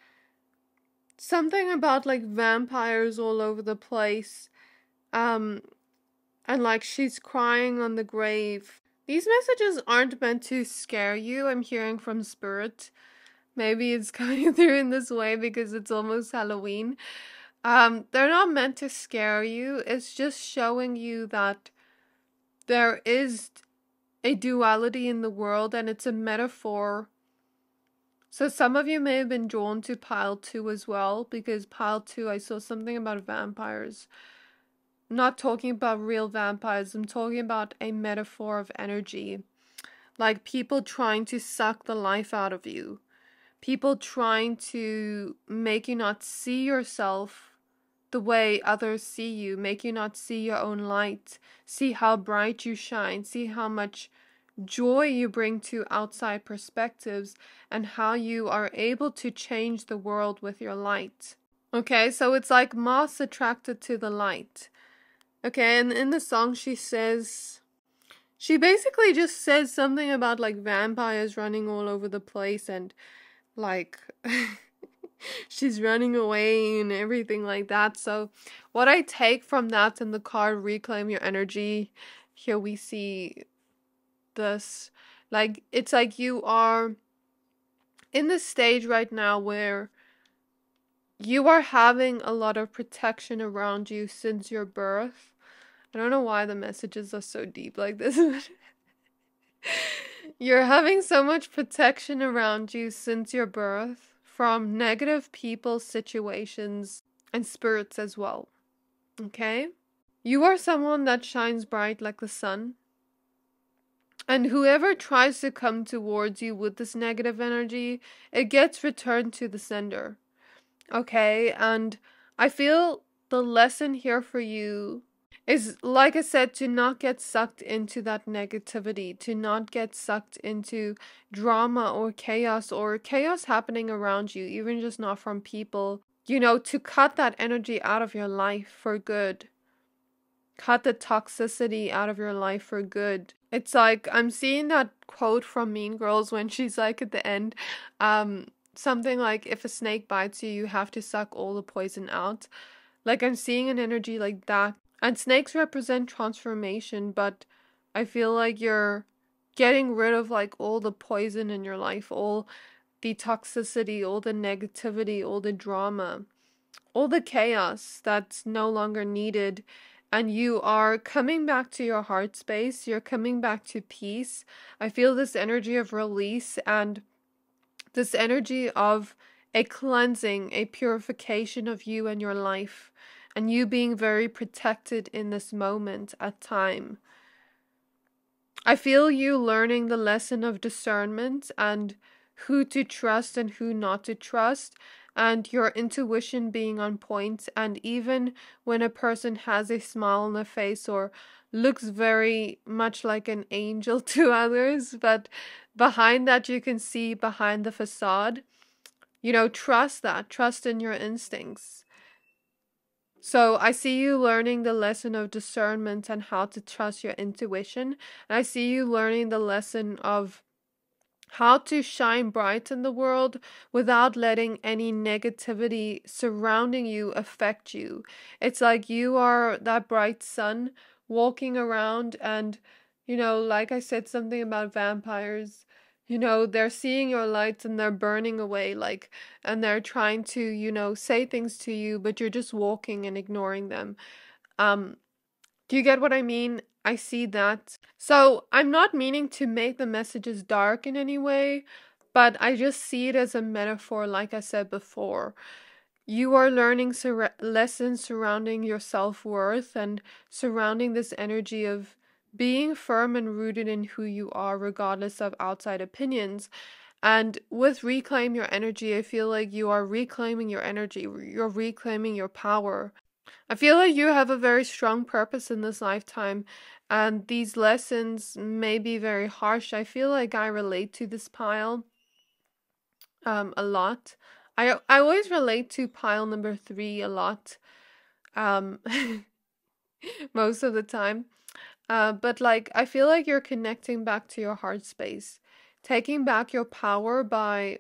something about like vampires all over the place. And like she's crying on the grave. These messages aren't meant to scare you, I'm hearing from spirit. Maybe it's coming through in this way because it's almost Halloween. They're not meant to scare you. It's just showing you that there is a duality in the world, and it's a metaphor. So some of you may have been drawn to pile 2 as well, because pile 2, I saw something about vampires. I'm not talking about real vampires. I'm talking about a metaphor of energy. Like people trying to suck the life out of you. People trying to make you not see yourself the way others see you, make you not see your own light, see how bright you shine, see how much joy you bring to outside perspectives, and how you are able to change the world with your light. Okay, so it's like moths attracted to the light. Okay, and in the song she basically just says something about like vampires running all over the place, and like she's running away and everything like that. So what I take from that in the card Reclaim Your Energy, here we see this, like it's like you are in this stage right now where you are having a lot of protection around you since your birth. I don't know why the messages are so deep like this. You're having so much protection around you since your birth from negative people, situations, and spirits as well. Okay? You are someone that shines bright like the sun. And whoever tries to come towards you with this negative energy, it gets returned to the sender. Okay? And I feel the lesson here for you is, like I said, to not get sucked into that negativity, to not get sucked into drama or chaos happening around you, even just not from people, to cut that energy out of your life for good. Cut the toxicity out of your life for good. It's like, I'm seeing that quote from Mean Girls when she's like at the end, something like if a snake bites you, you have to suck all the poison out. Like I'm seeing an energy like that. And snakes represent transformation, but I feel like you're getting rid of like all the poison in your life, all the toxicity, all the negativity, all the drama, all the chaos that's no longer needed. And you are coming back to your heart space. You're coming back to peace. I feel this energy of release and this energy of a cleansing, a purification of you and your life, and you being very protected in this moment at time. I feel you learning the lesson of discernment and who to trust and who not to trust, and your intuition being on point. And even when a person has a smile on their face or looks very much like an angel to others, but behind that, you can see behind the facade, trust that, trust in your instincts. So I see you learning the lesson of discernment and how to trust your intuition. And I see you learning the lesson of how to shine bright in the world without letting any negativity surrounding you affect you. It's like you are that bright sun walking around, and, like I said, something about vampires. They're seeing your lights and they're burning away, like, and they're trying to, say things to you, but you're just walking and ignoring them. Um, do you get what I mean? I see that. So I'm not meaning to make the messages dark in any way, but I just see it as a metaphor, like I said before. You are learning lessons surrounding your self-worth and surrounding this energy of being firm and rooted in who you are, regardless of outside opinions. And with Reclaim Your Energy, I feel like you are reclaiming your energy, you're reclaiming your power. I feel like you have a very strong purpose in this lifetime, and these lessons may be very harsh. I feel like I relate to this pile a lot. I always relate to pile number 3 a lot, um most of the time. But like I feel like you're connecting back to your heart space, taking back your power by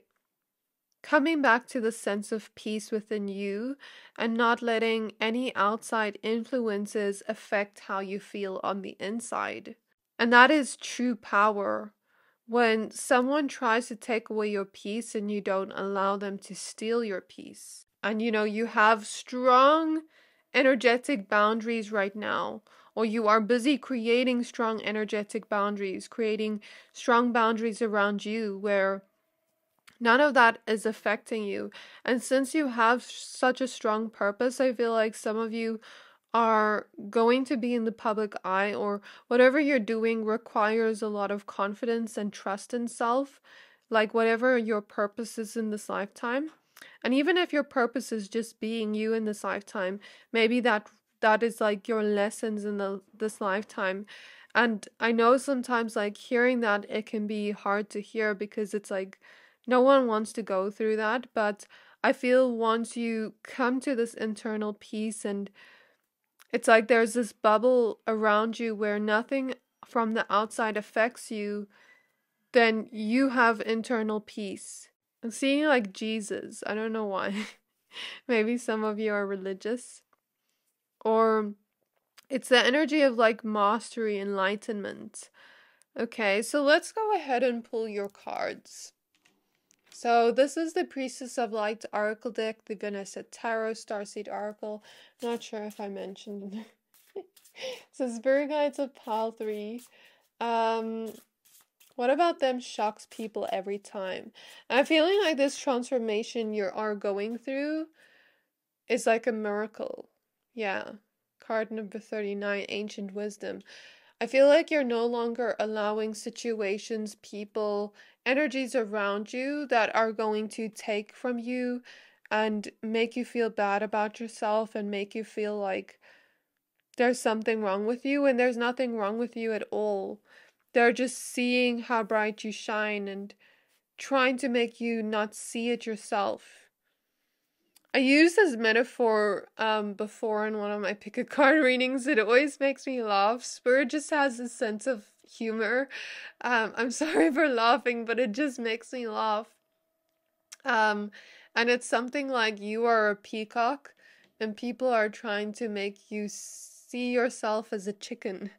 coming back to the sense of peace within you and not letting any outside influences affect how you feel on the inside. And that is true power. When someone tries to take away your peace and you don't allow them to steal your peace. And you have strong energetic boundaries right now, or you are busy creating strong energetic boundaries, creating strong boundaries around you where none of that is affecting you. And since you have such a strong purpose, I feel like some of you are going to be in the public eye, or whatever you're doing requires a lot of confidence and trust in self, like whatever your purpose is in this lifetime. And even if your purpose is just being you in this lifetime, maybe that is like your lessons in this lifetime. And I know sometimes like hearing that, it can be hard to hear because it's like no one wants to go through that, but I feel once you come to this internal peace, and it's like there's this bubble around you where nothing from the outside affects you, then you have internal peace. I'm seeing like Jesus. I don't know why. Maybe some of you are religious. Or it's the energy of like mastery, enlightenment. Okay, so let's go ahead and pull your cards. So this is the Priestess of Light Oracle deck, the Vanessa Tarot Starseed Oracle. Not sure if I mentioned it. So Spirit Guides of Pile 3. What about them shocks people every time? I'm feeling like this transformation you are going through is like a miracle. Yeah. Card number 39, Ancient Wisdom. I feel like you're no longer allowing situations, people, energies around you that are going to take from you and make you feel bad about yourself and make you feel like there's something wrong with you, and there's nothing wrong with you at all. They're just seeing how bright you shine and trying to make you not see it yourself. I used this metaphor before in one of my pick a card readings. It always makes me laugh. Spirit just has a sense of humor. I'm sorry for laughing, but it just makes me laugh. Um, and it's something like you are a peacock and people are trying to make you see yourself as a chicken.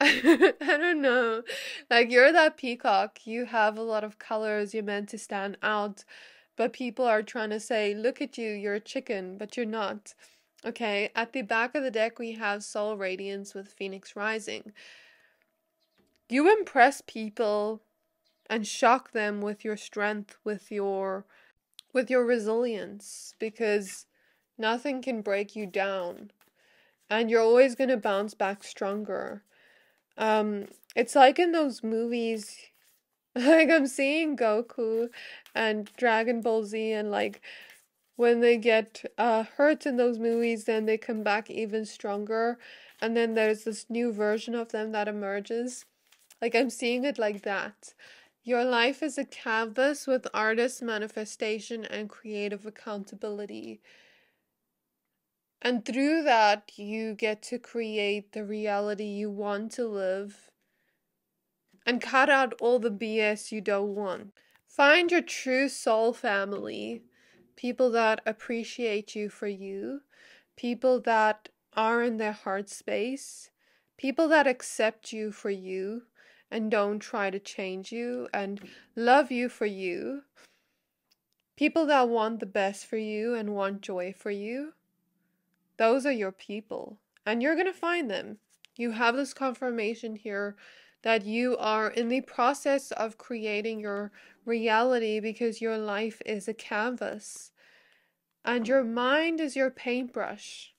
I don't know. Like you're that peacock, you have a lot of colors, you're meant to stand out, but people are trying to say, look at you, you're a chicken, but you're not. Okay, at the back of the deck we have Soul Radiance with Phoenix Rising. You impress people and shock them with your strength, with your resilience, because nothing can break you down and you're always going to bounce back stronger. It's like in those movies, like I'm seeing Goku and Dragon Ball Z, and like when they get hurt in those movies, then they come back even stronger, and then there's this new version of them that emerges. Like I'm seeing it like that. Your life is a canvas with artist manifestation and creative accountability. And through that, you get to create the reality you want to live and cut out all the BS you don't want. Find your true soul family, people that appreciate you for you, people that are in their heart space, people that accept you for you and don't try to change you and love you for you, people that want the best for you and want joy for you. Those are your people, and you're going to find them. You have this confirmation here that you are in the process of creating your reality, because your life is a canvas and your mind is your paintbrush.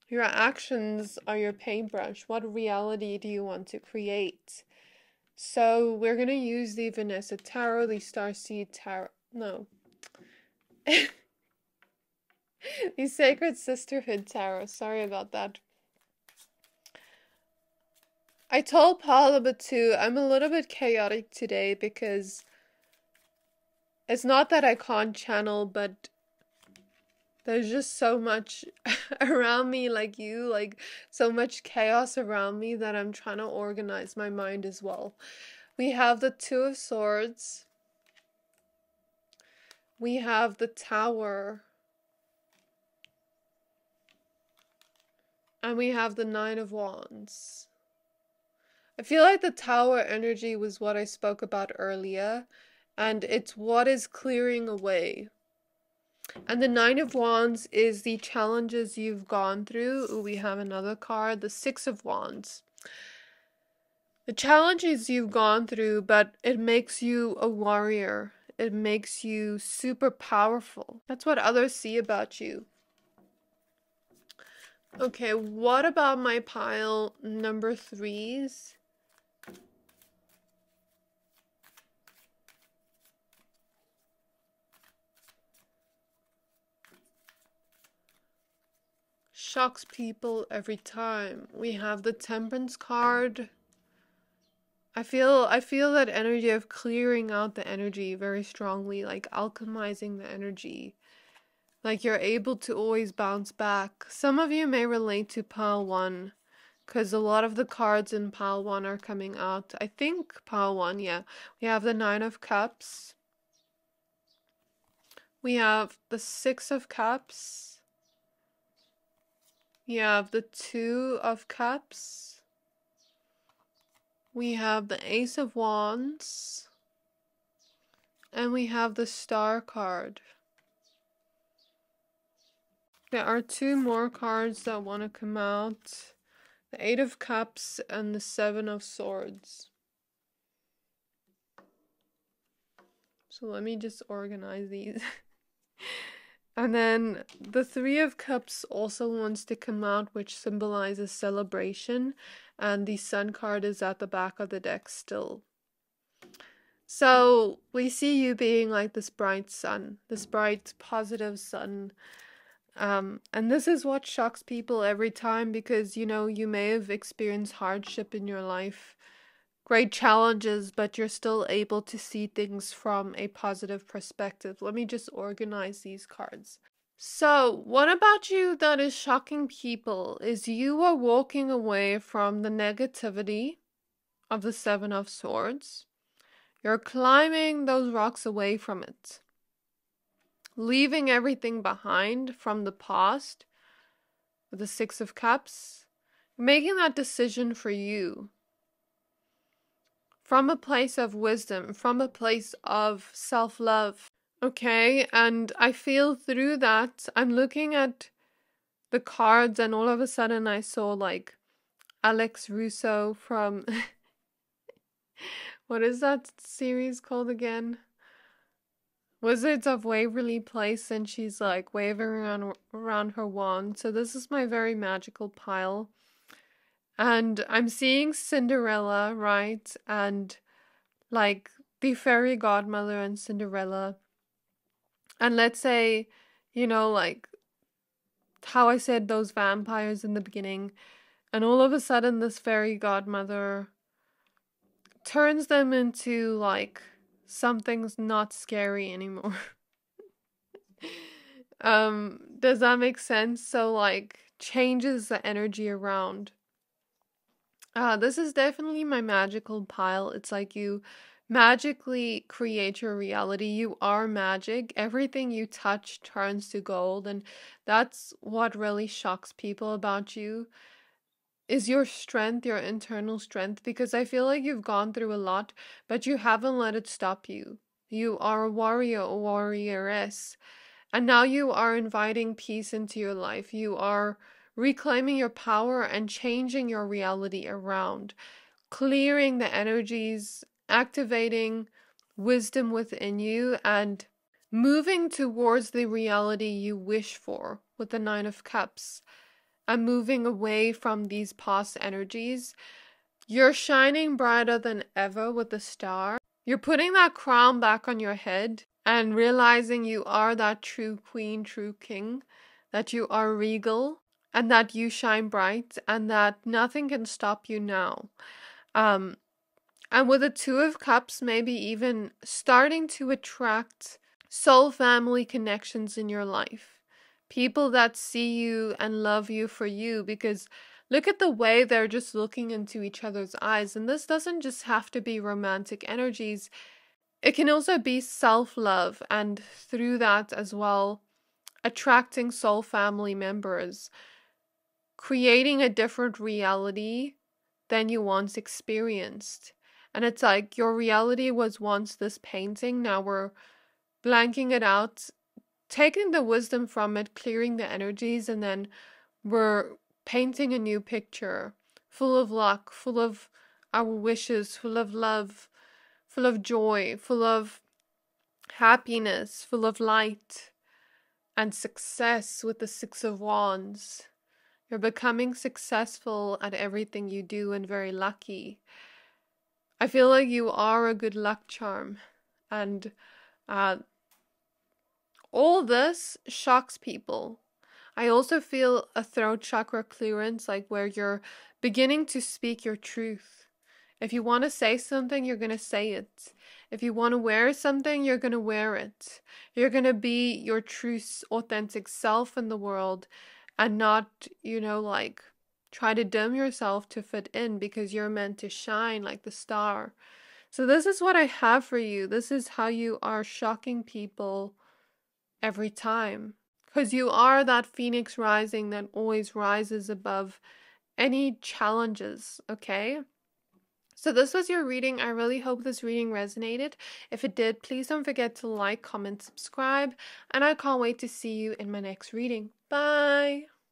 Your actions are your paintbrush. What reality do you want to create? So we're going to use the Vanessa Tarot, the Starseed Tarot. No. The Sacred Sisterhood Tarot. Sorry about that. I told Paula too, I'm a little bit chaotic today because it's not that I can't channel, but there's just so much around me, like so much chaos around me that I'm trying to organize my mind as well. We have the Two of Swords. We have the Tower. And we have the Nine of Wands. I feel like the Tower energy was what I spoke about earlier, and it's what is clearing away. And the Nine of Wands is the challenges you've gone through. Ooh, we have another card, the Six of Wands. The challenges you've gone through, but it makes you a warrior. It makes you super powerful. That's what others see about you. Okay, what about my pile number 3s? Shocks people every time. We have the Temperance card. I feel that energy of clearing out the energy very strongly, like alchemizing the energy. Like you're able to always bounce back. Some of you may relate to pile 1, because a lot of the cards in pile 1 are coming out. I think pile 1, yeah. We have the Nine of Cups. We have the Six of Cups. We have the Two of Cups. We have the Ace of Wands. And we have the Star card. There are 2 more cards that want to come out. The Eight of Cups and the Seven of Swords. So let me just organize these. And then the Three of Cups also wants to come out, which symbolizes celebration. And the Sun card is at the back of the deck still. So we see you being like this bright sun, this bright positive sun. And this is what shocks people every time, because you know you may have experienced hardship in your life, great challenges, but you're still able to see things from a positive perspective. Let me just organize these cards. So, what about you that is shocking people is you are walking away from the negativity of the Seven of Swords. You're climbing those rocks away from it, leaving everything behind from the past with the Six of Cups, making that decision for you from a place of wisdom, from a place of self-love. Okay, and I feel through that, I'm looking at the cards and all of a sudden I saw like Alex Russo from what is that series called again? Wizards of Waverly Place, and she's like waving around her wand. So this is my very magical pile. And I'm seeing Cinderella, right? And like the fairy godmother and Cinderella. And let's say, like how I said those vampires in the beginning. And all of a sudden this fairy godmother turns them into like something's not scary anymore. Does that make sense? So like changes the energy around. This is definitely my magical pile. It's like you magically create your reality. You are magic. Everything you touch turns to gold, and that's what really shocks people about you is your strength, your internal strength, because I feel like you've gone through a lot, but you haven't let it stop you. You are a warrior, a warrioress, and now you are inviting peace into your life. You are reclaiming your power and changing your reality around, clearing the energies, activating wisdom within you, and moving towards the reality you wish for with the Nine of Cups. And moving away from these past energies. You're shining brighter than ever with the star. You're putting that crown back on your head and realizing you are that true queen, true king, that you are regal and that you shine bright and that nothing can stop you now. And with the Two of Cups, maybe even starting to attract soul family connections in your life. People that see you and love you for you, because look at the way they're just looking into each other's eyes. And this doesn't just have to be romantic energies. It can also be self-love, and through that as well, attracting soul family members, creating a different reality than you once experienced. And it's like your reality was once this painting, now we're blanking it out, taking the wisdom from it, clearing the energies, and then we're painting a new picture full of luck, full of our wishes, full of love, full of joy, full of happiness, full of light and success with the Six of Wands. You're becoming successful at everything you do and very lucky. I feel like you are a good luck charm, and all this shocks people. I also feel a throat chakra clearance, like where you're beginning to speak your truth. If you want to say something, you're going to say it. If you want to wear something, you're going to wear it. You're going to be your true, authentic self in the world and not, like try to dim yourself to fit in, because you're meant to shine like the star. So this is what I have for you. This is how you are shocking people every time. Because you are that phoenix rising that always rises above any challenges, okay? So this was your reading. I really hope this reading resonated. If it did, please don't forget to like, comment, subscribe, and I can't wait to see you in my next reading. Bye!